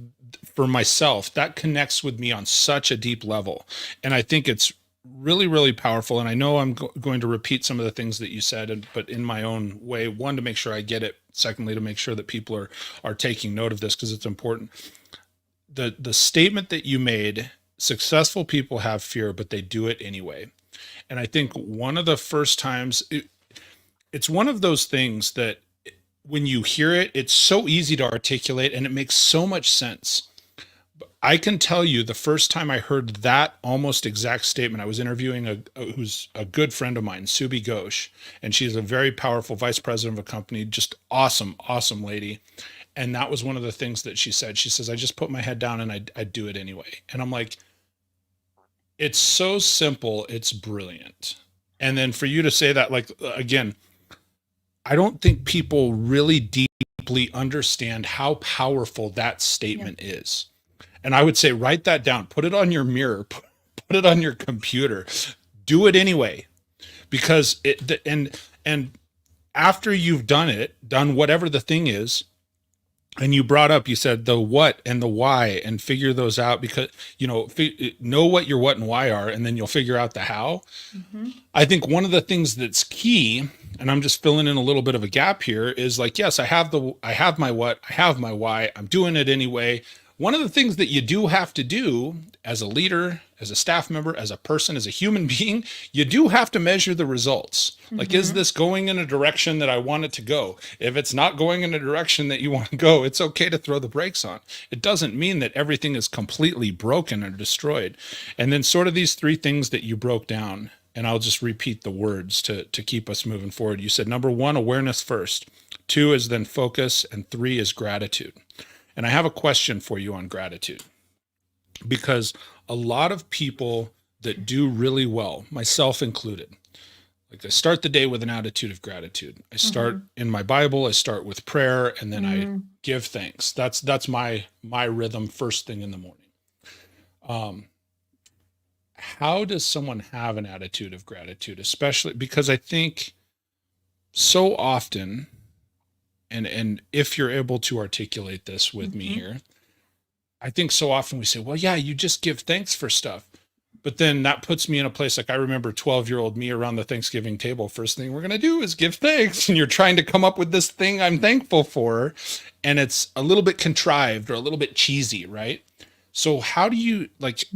for myself, that connects with me on such a deep level. And I think it's really, really powerful. And I know I'm going to repeat some of the things that you said, but in my own way, one, to make sure I get it. Secondly, to make sure that people are taking note of this, because it's important. The statement that you made, successful people have fear, but they do it anyway. And I think one of the first times, it's one of those things that when you hear it, it's so easy to articulate and it makes so much sense. I can tell you the first time I heard that almost exact statement, I was interviewing who's a good friend of mine, Subi Ghosh, and she's a very powerful vice president of a company, just awesome lady. And that was one of the things that she said. She says, I just put my head down and I do it anyway. And I'm like, it's so simple. It's brilliant. And then for you to say that, again, I don't think people really deeply understand how powerful that statement is. And I would say, write that down, put it on your mirror, put it on your computer, do it anyway, because and after you've done whatever the thing is, and you brought up, you said the what and the why, and figure those out, because, know what your what and why are, and then you'll figure out the how. Mm-hmm. I think one of the things that's key, and I'm just filling in a little bit of a gap here, is yes, I have my what, I have my why, I'm doing it anyway. One of the things that you do have to do as a leader, as a staff member, as a person, as a human being, you do have to measure the results. Mm-hmm. Is this going in a direction that I want it to go? If it's not going in a direction that you want to go, it's okay to throw the brakes on. It doesn't mean that everything is completely broken or destroyed. And then sort of these three things that you broke down, and I'll just repeat the words to keep us moving forward. You said, number 1, awareness first. 2 is then focus. And 3 is gratitude. And I have a question for you on gratitude. because a lot of people that do really well, myself included, like I start the day with an attitude of gratitude. I start in my Bible, I start with prayer, and then I Mm. give thanks. That's my rhythm first thing in the morning. Um, how does someone have an attitude of gratitude, especially because I think so often, and if you're able to articulate this with me Mhm. here, I think so often we say, well, yeah, you just give thanks for stuff. But then that puts me in a place like I remember 12-year-old me around the Thanksgiving table. First thing we're going to do is give thanks. And you're trying to come up with this thing I'm thankful for. And it's a little bit contrived or a little bit cheesy, right? So Mhm.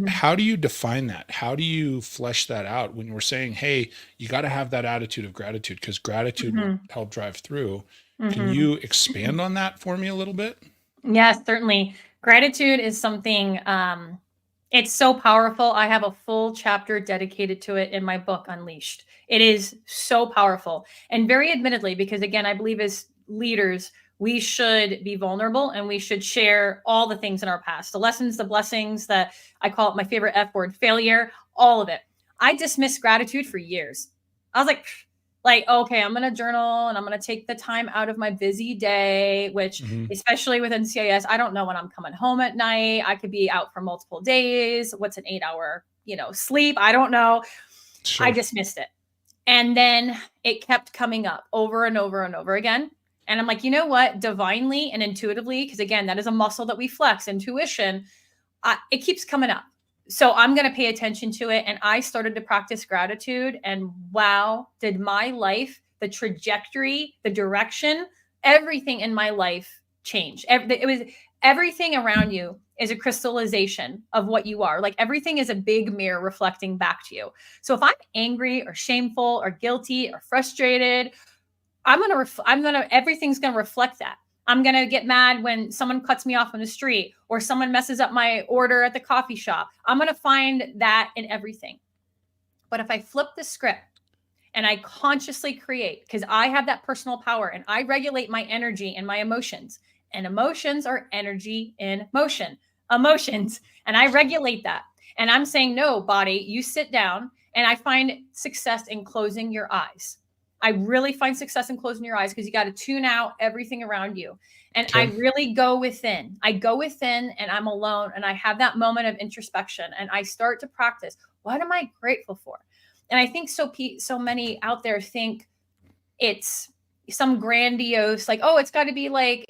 how do you define that? How do you flesh that out when we're saying, hey, you got to have that attitude of gratitude because gratitude will Mhm. help drive through. Can Mhm. you expand on that for me a little bit? Yes, certainly. Gratitude is something, it's so powerful. I have a full chapter dedicated to it in my book, Unleashed. It is so powerful. And very admittedly, because again, I believe as leaders, we should be vulnerable and we should share all the things in our past, the lessons, the blessings, that I call it my favorite F word, failure, all of it. I dismissed gratitude for years. I was like, okay, I'm going to journal and I'm going to take the time out of my busy day, which Mhm. especially with NCIS, I don't know when I'm coming home at night. I could be out for multiple days. What's an 8 hour, sleep? I don't know. I Sure. dismissed it. And then it kept coming up over and over and over again. And I'm like, you know what? Divinely and intuitively, because again, that is a muscle that we flex, intuition, it keeps coming up. So I'm going to pay attention to it. And I started to practice gratitude. And wow, did my life, the trajectory, the direction, everything in my life change. It was everything around you is a crystallization of what you are. Like everything is a big mirror reflecting back to you. So if I'm angry or shameful or guilty or frustrated, everything's gonna reflect that. I'm gonna get mad when someone cuts me off on the street or someone messes up my order at the coffee shop. I'm gonna find that in everything. But if I flip the script and I consciously create, because I have that personal power and I regulate my energy and my emotions, and emotions are energy in motion, emotions, and I regulate that. And I'm saying, no, body, you sit down. And I find success in closing your eyes. I really find success in closing your eyes because you got to tune out everything around you. And I Okay. really go within. I go within and I'm alone and I have that moment of introspection and I start to practice. What am I grateful for? And I think so many out there think it's some grandiose, like, oh, it's got to be like,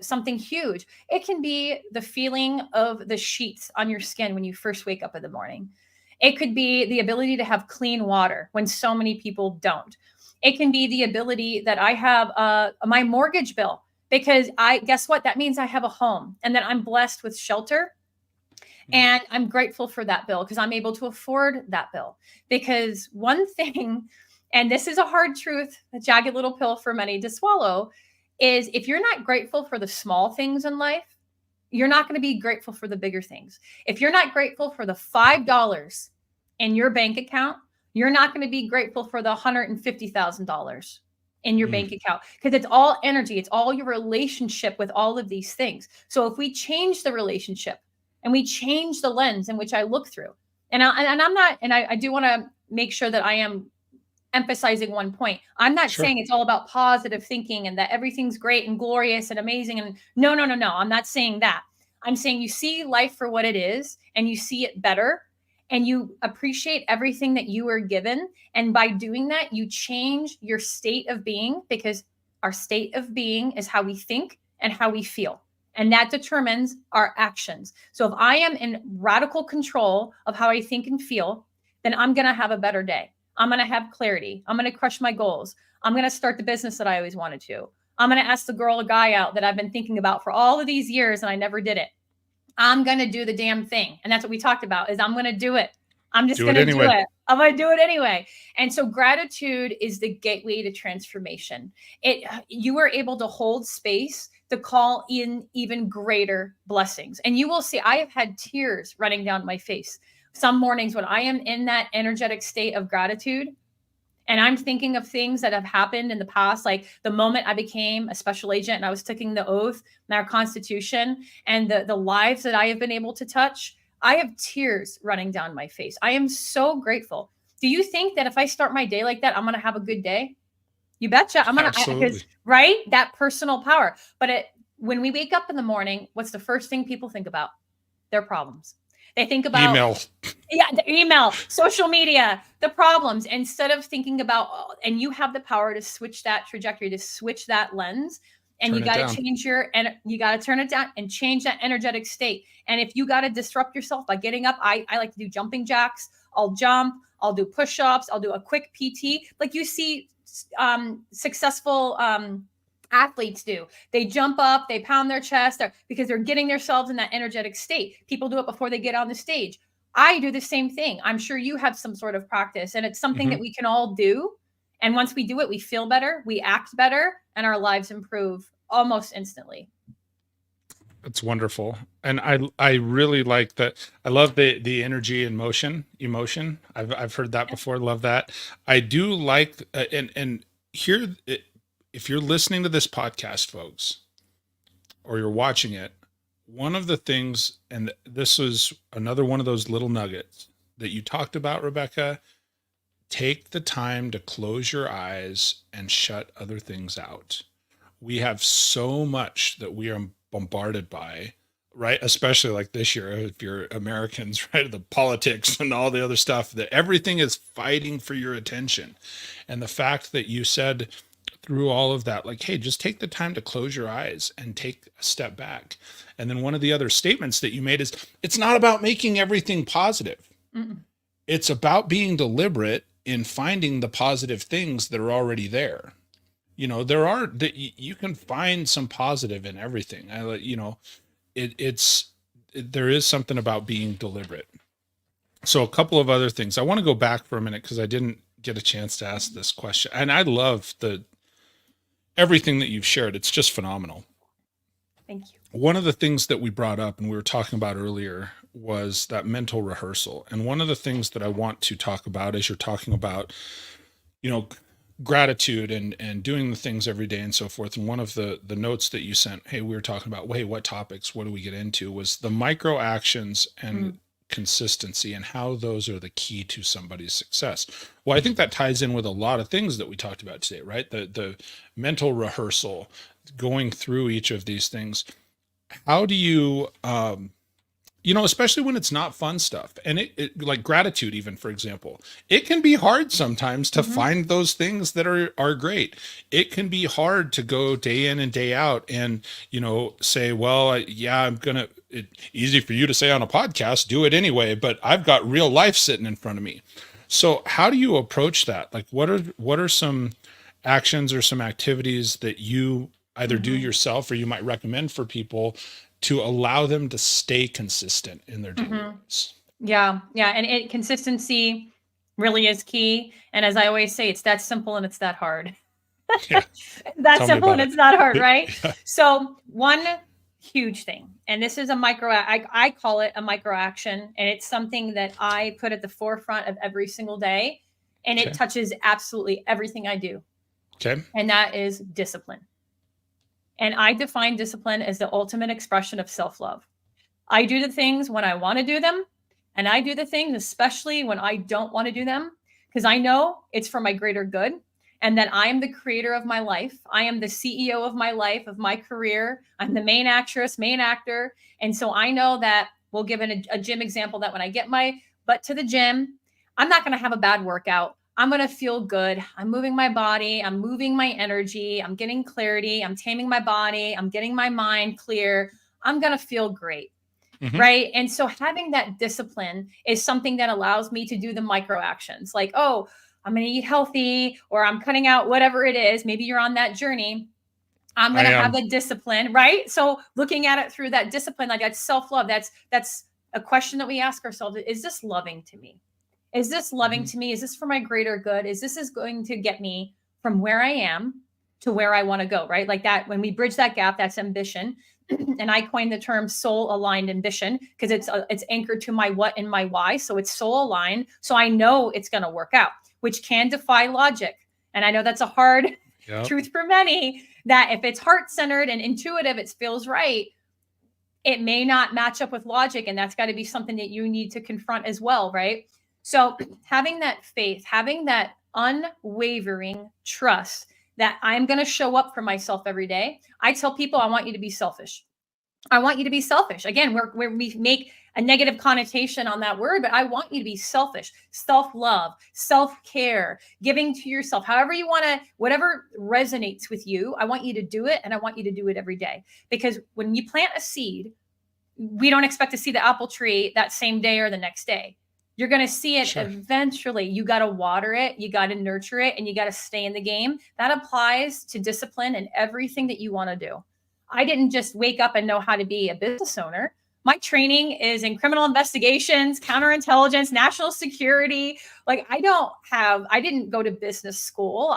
something huge. It can be the feeling of the sheets on your skin when you first wake up in the morning. It could be the ability to have clean water when so many people don't. It can be the ability that I have my mortgage bill, because I guess what that means, I have a home and that I'm blessed with shelter, Mhm. and I'm grateful for that bill because I'm able to afford that bill. Because one thing, and this is a hard truth, a jagged little pill for many to swallow, is if you're not grateful for the small things in life, you're not going to be grateful for the bigger things. If you're not grateful for the $5 in your bank account, you're not going to be grateful for the $150,000 in your Mm. bank account, because it's all energy. It's all your relationship with all of these things. So if we change the relationship and we change the lens in which I look through, and I'm not, and I do want to make sure that I am emphasizing one point. I'm not Sure. saying it's all about positive thinking and that everything's great and glorious and amazing. And no, no, no, no. I'm not saying that. I'm saying you see life for what it is and you see it better and you appreciate everything that you were given. And by doing that, you change your state of being, because our state of being is how we think and how we feel. And that determines our actions. So if I am in radical control of how I think and feel, then I'm going to have a better day. I'm going to have clarity. I'm going to crush my goals. I'm going to start the business that I always wanted to. I'm going to ask the girl or guy out that I've been thinking about for all of these years and I never did it. I'm going to do the damn thing. And that's what we talked about, is I'm going to do it. I'm just Do going it to do anyway. it. I'm going to do it anyway. And so gratitude is the gateway to transformation. You are able to hold space to call in even greater blessings. And you will see, I have had tears running down my face some mornings when I am in that energetic state of gratitude. And I'm thinking of things that have happened in the past, like the moment I became a special agent and I was taking the oath and our constitution and the lives that I have been able to touch. I have tears running down my face. I am so grateful. Do you think that if I start my day like that, I'm going to have a good day? You betcha. Absolutely. Because, right? That personal power. But when we wake up in the morning, what's the first thing people think about? Their problems. They think about Email. the email, social media, the problems, instead of thinking about, and you have the power to switch that trajectory, to switch that lens. And you got to change you got to turn it down and change that energetic state. And if you got to disrupt yourself by getting up, I like to do jumping jacks. I'll jump, I'll do push-ups, I'll do a quick PT. Like you see successful athletes do. They jump up, they pound their chest because they're getting themselves in that energetic state. People do it before they get on the stage. I do the same thing. I'm sure you have some sort of practice, and it's something that we can all do. And once we do it, we feel better, we act better, and our lives improve almost instantly. It's wonderful. And I really like that. I love the energy and emotion. I've heard that before. Love that. I do like, and here, if you're listening to this podcast, folks, or you're watching it, one of the things, and this was another one of those little nuggets that you talked about, Rebecca, take the time to close your eyes and shut other things out. We have so much that we are bombarded by, right? Especially like this year, if you're Americans, right? The politics and all the other stuff, that everything is fighting for your attention. And the fact that you said through all of that, like, hey, just take the time to close your eyes and take a step back. And then one of the other statements that you made is, it's not about making everything positive. Mm-mm. It's about being deliberate in finding the positive things that are already there. You know, you can find some positive in everything. There is something about being deliberate. So a couple of other things. I want to go back for a minute because I didn't get a chance to ask this question. And I love everything that you've shared. It's just phenomenal. Thank you. One of the things that we brought up and we were talking about earlier was that mental rehearsal. And one of the things that I want to talk about is you're talking about, gratitude and doing the things every day and so forth. And one of the notes that you sent, hey, we were talking about, hey, what topics, what do we get into, was the micro actions and consistency and how those are the key to somebody's success. Well, I think that ties in with a lot of things that we talked about today, right? The mental rehearsal, going through each of these things. How do you, especially when it's not fun stuff, and it like gratitude, even, for example, it can be hard sometimes to find those things that are great. It can be hard to go day in and day out and, say, well, it's easy for you to say on a podcast, do it anyway, but I've got real life sitting in front of me. So how do you approach that? Like, what are some actions or some activities that you either do yourself or you might recommend for people to allow them to stay consistent in their daily lives? Yeah. And consistency really is key. And as I always say, it's that simple and it's that hard. Yeah. That simple and it's not hard, right? Yeah. So one huge thing, and this is I call it a micro action, and it's something that I put at the forefront of every single day, and it touches absolutely everything I do. Okay. And that is discipline. And I define discipline as the ultimate expression of self-love. I do the things when I want to do them, and I do the things especially when I don't want to do them, because I know it's for my greater good and that I am the creator of my life. I am the CEO of my life, of my career. I'm the main actress, main actor. And so I know that we'll give a gym example, that when I get my butt to the gym, I'm not going to have a bad workout. I'm going to feel good. I'm moving my body. I'm moving my energy. I'm getting clarity. I'm taming my body. I'm getting my mind clear. I'm going to feel great. Right. And so having that discipline is something that allows me to do the micro actions, like, oh, I'm going to eat healthy, or I'm cutting out whatever it is. Maybe you're on that journey. I'm going to have the discipline. Right. So looking at it through that discipline, like that's self-love. That's a question that we ask ourselves. Is this loving to me? Is this loving to me? Is this for my greater good? Is going to get me from where I am to where I want to go, right? Like that, when we bridge that gap, that's ambition. And I coined the term soul aligned ambition because it's anchored to my what and my why. So it's soul aligned. So I know it's going to work out, which can defy logic. And I know that's a hard truth for many, that if it's heart centered and intuitive, it feels right. it may not match up with logic, and that's got to be something that you need to confront as well, right? So having that faith, having that unwavering trust that I'm going to show up for myself every day. I tell people, I want you to be selfish. I want you to be selfish. Again, we make a negative connotation on that word, but I want you to be selfish, self-love, self-care, giving to yourself, however you want to, whatever resonates with you. I want you to do it, and I want you to do it every day. Because when you plant a seed, we don't expect to see the apple tree that same day or the next day. You're going to see it eventually. You got to water it, you got to nurture it, and you got to stay in the game. That applies to discipline and everything that you want to do. I didn't just wake up and know how to be a business owner. My training is in criminal investigations, counterintelligence, national security. Like I didn't go to business school.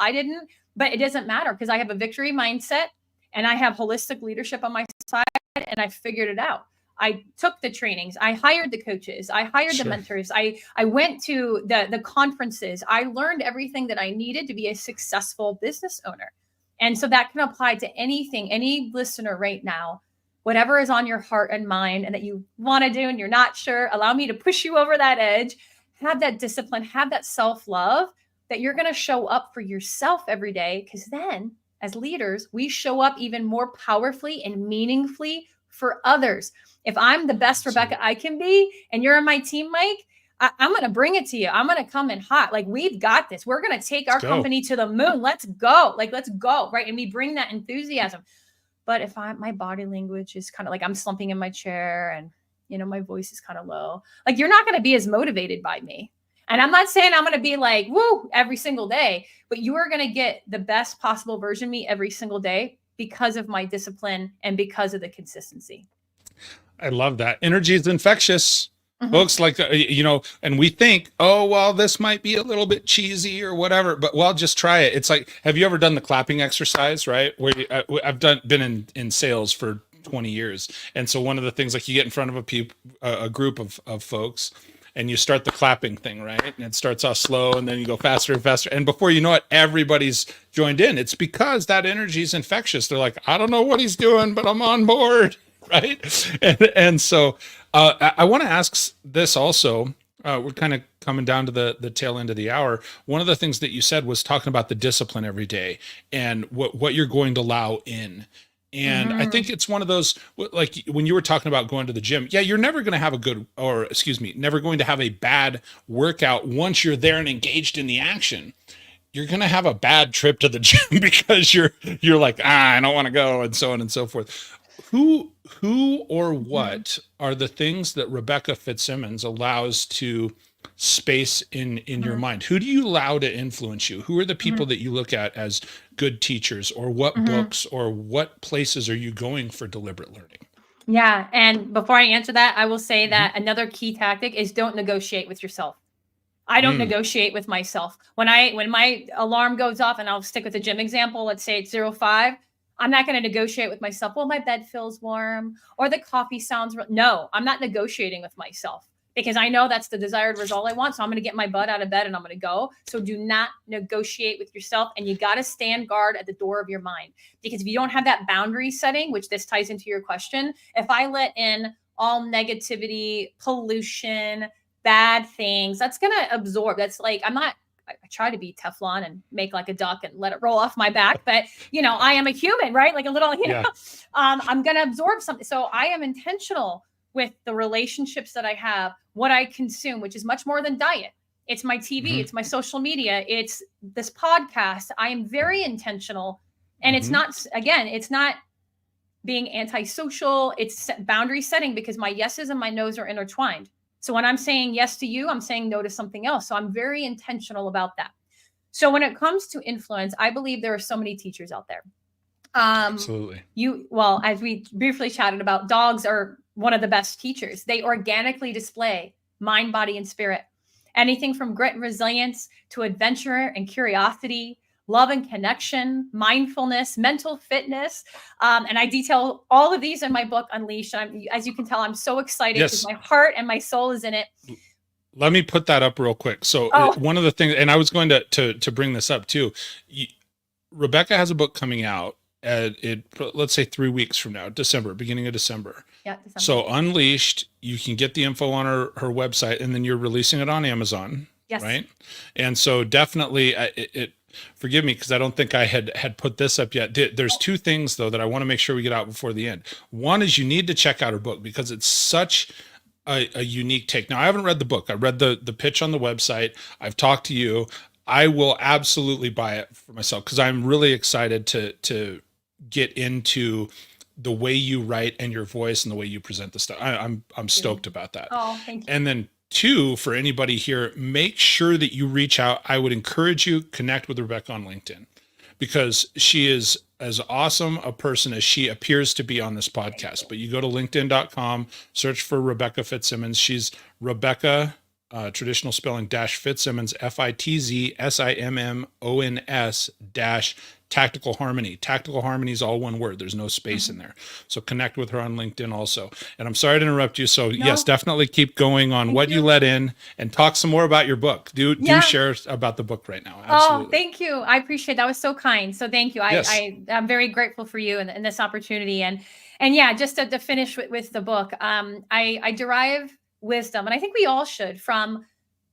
But it doesn't matter because I have a victory mindset and I have holistic leadership on my side, and I figured it out. I took the trainings. I hired the coaches. I hired the mentors. I went to the conferences. I learned everything that I needed to be a successful business owner. And so that can apply to anything, any listener right now, whatever is on your heart and mind and that you want to do and you're not sure, allow me to push you over that edge. Have that discipline, have that self-love that you're going to show up for yourself every day. Because then as leaders, we show up even more powerfully and meaningfully for others. If I'm the best Rebecca I can be, and you're on my team, Mike, I'm going to bring it to you. I'm going to come in hot. Like, we've got this. We're going to take our company to the moon. Let's go. Like, let's go. Right. And we bring that enthusiasm. But if my body language is kind of like I'm slumping in my chair and, my voice is kind of low, like you're not going to be as motivated by me. And I'm not saying I'm going to be like, woo, every single day, but you are going to get the best possible version of me every single day because of my discipline and because of the consistency. I love that. Energy is infectious. Folks, like, and we think, oh, well, this might be a little bit cheesy or whatever, but well, just try it. It's like, have you ever done the clapping exercise, right? Where I've been in sales for 20 years. And so one of the things, like you get in front of a group of folks and you start the clapping thing, right? And it starts off slow and then you go faster and faster. And before you know it, everybody's joined in. It's because that energy is infectious. They're like, I don't know what he's doing, but I'm on board. Right. And so I want to ask this also. We're kind of coming down to the tail end of the hour. One of the things that you said was talking about the discipline every day and what you're going to allow in. And I think it's one of those, like when you were talking about going to the gym, you're never going to have never going to have a bad workout once you're there and engaged in the action. You're going to have a bad trip to the gym because you're like, I don't want to go, and so on and so forth. Who or what are the things that Rebecca Fitzsimmons allows to space in your mind? Who do you allow to influence you? Who are the people that you look at as good teachers, or what books or what places are you going for deliberate learning? Yeah. And before I answer that, I will say that another key tactic is don't negotiate with yourself. I don't negotiate with myself. When my alarm goes off, and I'll stick with the gym example, let's say it's 05, I'm not going to negotiate with myself. Well, my bed feels warm or the coffee sounds. No, I'm not negotiating with myself because I know that's the desired result I want. So I'm going to get my butt out of bed and I'm going to go. So do not negotiate with yourself. And you got to stand guard at the door of your mind, because if you don't have that boundary setting, which this ties into your question, if I let in all negativity, pollution, bad things, that's going to absorb. That's like, I try to be Teflon and make like a duck and let it roll off my back. But, I am a human, right? Like a little, I'm going to absorb something. So I am intentional with the relationships that I have, what I consume, which is much more than diet. It's my TV, it's my social media, it's this podcast. I am very intentional. And it's not being antisocial. It's boundary setting, because my yeses and my nos are intertwined. So when I'm saying yes to you, I'm saying no to something else. So I'm very intentional about that. So when it comes to influence, I believe there are so many teachers out there. Absolutely. As we briefly chatted about, dogs are one of the best teachers. They organically display mind, body, and spirit. Anything from grit and resilience to adventure and curiosity, love and connection, mindfulness, mental fitness. And I detail all of these in my book, Unleashed. As you can tell, I'm so excited because my heart and my soul is in it. Let me put that up real quick. So one of the things, and I was going to bring this up too. Rebecca has a book coming out let's say 3 weeks from now, beginning of December. Yeah, December. So Unleashed, you can get the info on her website, and then you're releasing it on Amazon, Yes. right? And so definitely, forgive me because I don't think I had put this up yet. There's two things though that I want to make sure we get out before the end. One is you need to check out her book because it's such a unique take. Now I haven't read the book. I read the pitch on the website. I've talked to you. I will absolutely buy it for myself because I'm really excited to get into the way you write and your voice and the way you present the stuff. I'm stoked about that. Oh, thank you. And then two, for anybody here, make sure that you reach out. I would encourage you connect with Rebecca on LinkedIn because she is as awesome a person as she appears to be on this podcast. But you go to linkedin.com, search for Rebecca Fitzsimmons. She's Rebecca, traditional spelling dash Fitzsimmons, Fitzsimmons dash Tactical Harmony. Tactical Harmony is all one word. There's no space in there. So connect with her on LinkedIn also. And I'm sorry to interrupt you. So yes, definitely keep going on what you let in and talk some more about your book. Do share about the book right now. Absolutely. Oh, thank you. I appreciate that. Was so kind. So thank you. Yes. I'm very grateful for you and this opportunity. And yeah, just to finish with the book, I derive wisdom, and I think we all should, from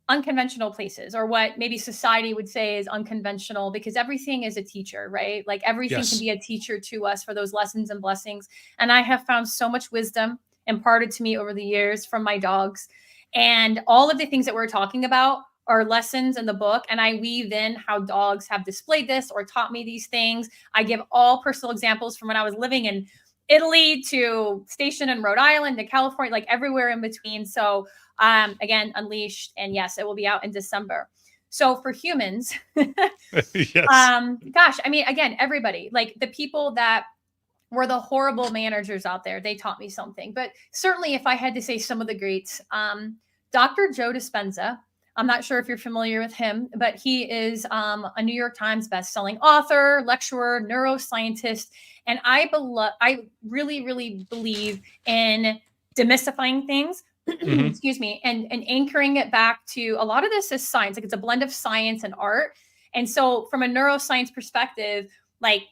unconventional places, or what maybe society would say is unconventional, because everything is a teacher, right? Like everything can be a teacher to us for those lessons and blessings. And I have found so much wisdom imparted to me over the years from my dogs, and all of the things that we're talking about are lessons in the book. And I weave in how dogs have displayed this or taught me these things. I give all personal examples from when I was living in Italy to stationed in Rhode Island to California, like everywhere in between. So again, Unleashed, and yes, it will be out in December. So for humans, yes. Gosh, I mean, again, everybody, like the people that were the horrible managers out there, they taught me something. But certainly if I had to say some of the greats, Dr. Joe Dispenza, I'm not sure if you're familiar with him, but he is a New York Times bestselling author, lecturer, neuroscientist. And I really, really believe in demystifying things. Excuse me, and anchoring it back to a lot of this is science. Like it's a blend of science and art. And so from a neuroscience perspective, like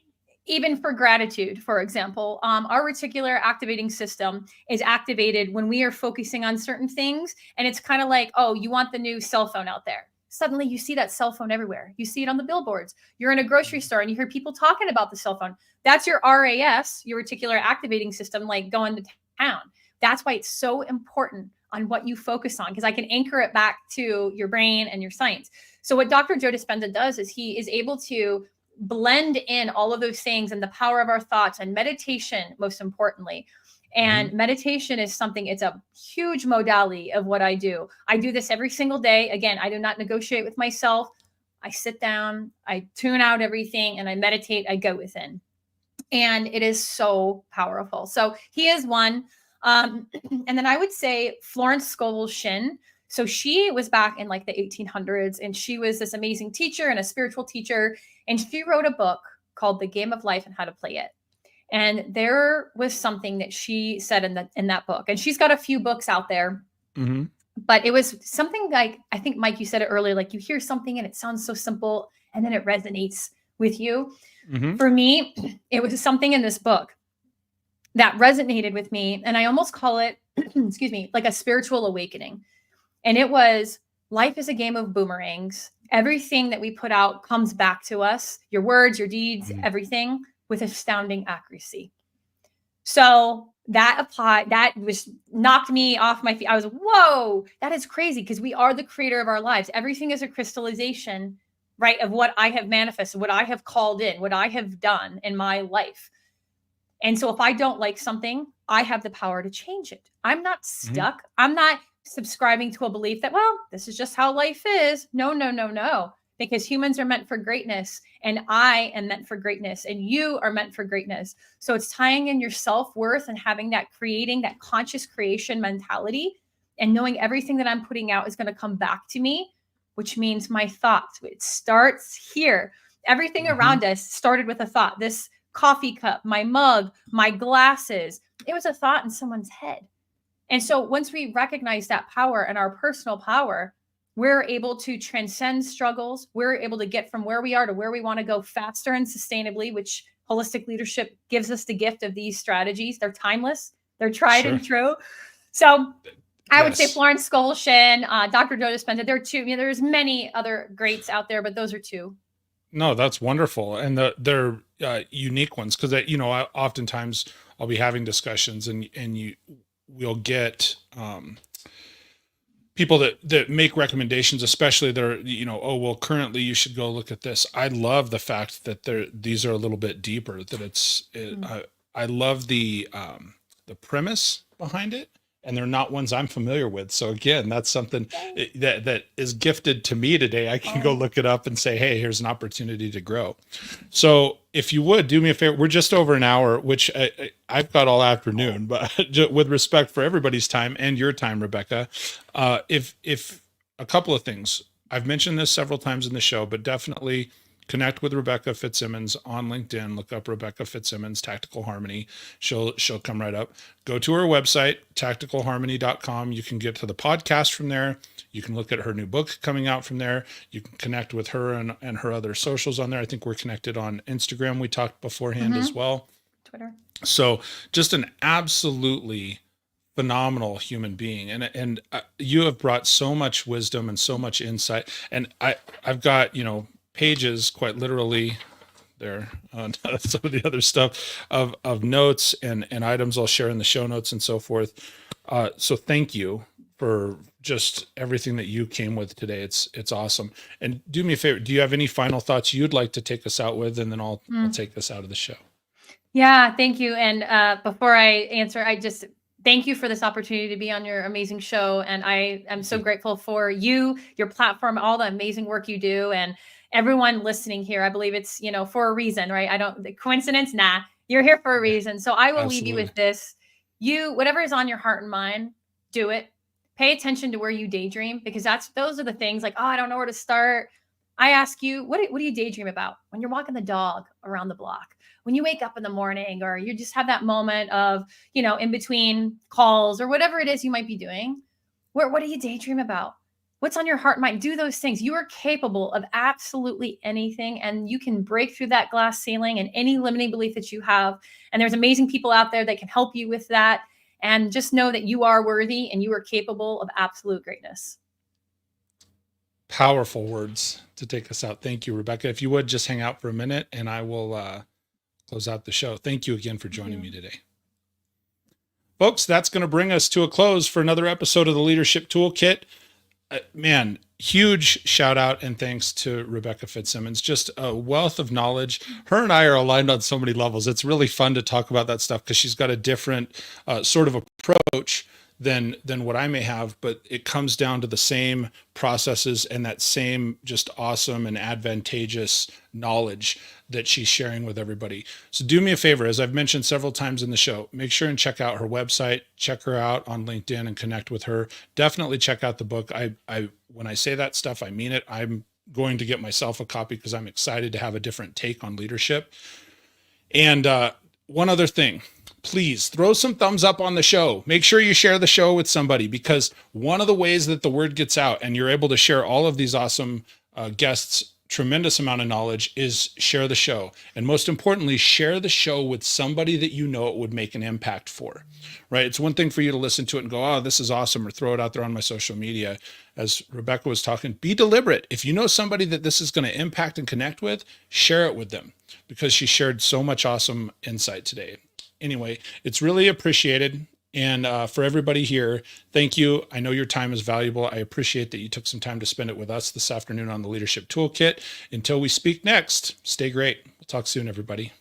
even for gratitude, for example, our reticular activating system is activated when we are focusing on certain things. And it's kind of like, oh, you want the new cell phone out there. Suddenly you see that cell phone everywhere. You see it on the billboards. You're in a grocery store and you hear people talking about the cell phone. That's your RAS, your reticular activating system, like going to town. That's why it's so important on what you focus on, because I can anchor it back to your brain and your science. So what Dr. Joe Dispenza does is he is able to blend in all of those things and the power of our thoughts and meditation, most importantly. And meditation is something, it's a huge modality of what I do. I do this every single day. Again, I do not negotiate with myself. I sit down, I tune out everything, and I meditate, I go within. And it is so powerful. So he is one. And then I would say Florence Scovel Shinn. So she was back in like the 1800s, and she was this amazing teacher and a spiritual teacher. And she wrote a book called The Game of Life and How to Play It. And there was something that she said in that book. And she's got a few books out there. But it was something like, I think, Mike, you said it earlier, like you hear something and it sounds so simple and then it resonates with you. For me, it was something in this book that resonated with me. And I almost call it, excuse me, like a spiritual awakening. And it was, life is a game of boomerangs. Everything that we put out comes back to us, your words, your deeds, everything, with astounding accuracy. So that knocked me off my feet. I was, whoa, that is crazy, because we are the creator of our lives. Everything is a crystallization, right, of what I have manifested, what I have called in, what I have done in my life. And so if I don't like something, I have the power to change it. I'm not stuck. I'm not subscribing to a belief that, well, this is just how life is. No. Because humans are meant for greatness, and I am meant for greatness, and you are meant for greatness. So it's tying in your self-worth and having that, creating that conscious creation mentality, and knowing everything that I'm putting out is going to come back to me, which means my thoughts. It starts here. Everything around us started with a thought. This coffee cup, my mug, my glasses, it was a thought in someone's head. And so once we recognize that power and our personal power, we're able to transcend struggles. We're able to get from where we are to where we want to go faster and sustainably, which holistic leadership gives us the gift of these strategies. They're timeless. They're tried Sure. and true. So I would say Yes. Florence Scotian, Dr. Joe Dispenza. There are two. There's many other greats out there, but those are two. No, that's wonderful. And they're unique ones because, oftentimes I'll be having discussions and we'll get people that make recommendations, especially they're, oh, well, currently you should go look at this. I love the fact that these are a little bit deeper, that I love the premise behind it, and they're not ones I'm familiar with. So again, that's something that is gifted to me today. I can go look it up and say, hey, here's an opportunity to grow. So if you would do me a favor, we're just over an hour, which I've got all afternoon, but with respect for everybody's time and your time, Rebecca, if a couple of things, I've mentioned this several times in the show, but definitely connect with Rebecca Fitzsimmons on LinkedIn. Look up Rebecca Fitzsimmons, Tactical Harmony. She'll come right up. Go to her website, tacticalharmony.com. You can get to the podcast from there. You can look at her new book coming out from there. You can connect with her and her other socials on there. I think we're connected on Instagram. We talked beforehand as well. Twitter. So just an absolutely phenomenal human being. And you have brought so much wisdom and so much insight. And I've got, pages quite literally there on some of the other stuff of notes and items I'll share in the show notes and so forth. So thank you for just everything that you came with today. It's awesome. And do me a favor. Do you have any final thoughts you'd like to take us out with? And then I'll take us out of the show. Yeah, thank you. And before I answer, I just thank you for this opportunity to be on your amazing show. And I am so grateful for you, your platform, all the amazing work you do, and everyone listening here. I believe it's, for a reason, right? The coincidence, nah, you're here for a reason. So I will leave you with this. Whatever is on your heart and mind, do it. Pay attention to where you daydream, because those are the things like, oh, I don't know where to start. I ask you, what do you daydream about when you're walking the dog around the block, when you wake up in the morning, or you just have that moment of, in between calls or whatever it is you might be doing? What do you daydream about? What's on your heart and mind? Do those things. You are capable of absolutely anything, and you can break through that glass ceiling and any limiting belief that you have. And there's amazing people out there that can help you with that. And just know that you are worthy and you are capable of absolute greatness. Powerful words to take us out. Thank you, Rebecca. If you would just hang out for a minute and I will close out the show. Thank you again for joining me today. Folks, that's going to bring us to a close for another episode of the Leadership Toolkit. Man, huge shout out and thanks to Rebecca Fitzsimmons. Just a wealth of knowledge. Her and I are aligned on so many levels. It's really fun to talk about that stuff because she's got a different sort of approach than what I may have, but it comes down to the same processes and that same just awesome and advantageous knowledge that she's sharing with everybody. So do me a favor, as I've mentioned several times in the show, make sure and check out her website, check her out on LinkedIn and connect with her. Definitely check out the book. When I say that stuff, I mean it. I'm going to get myself a copy because I'm excited to have a different take on leadership. And one other thing, please throw some thumbs up on the show. Make sure you share the show with somebody, because one of the ways that the word gets out and you're able to share all of these awesome guests' tremendous amount of knowledge is share the show. And most importantly, share the show with somebody that you know it would make an impact for, right? It's one thing for you to listen to it and go, oh, this is awesome, or throw it out there on my social media. As Rebecca was talking, be deliberate. If you know somebody that this is going to impact and connect with, share it with them, because she shared so much awesome insight today. Anyway, it's really appreciated. And for everybody here, thank you. I know your time is valuable. I appreciate that you took some time to spend it with us this afternoon on the Leadership Toolkit. Until we speak next, stay great. We'll talk soon, everybody.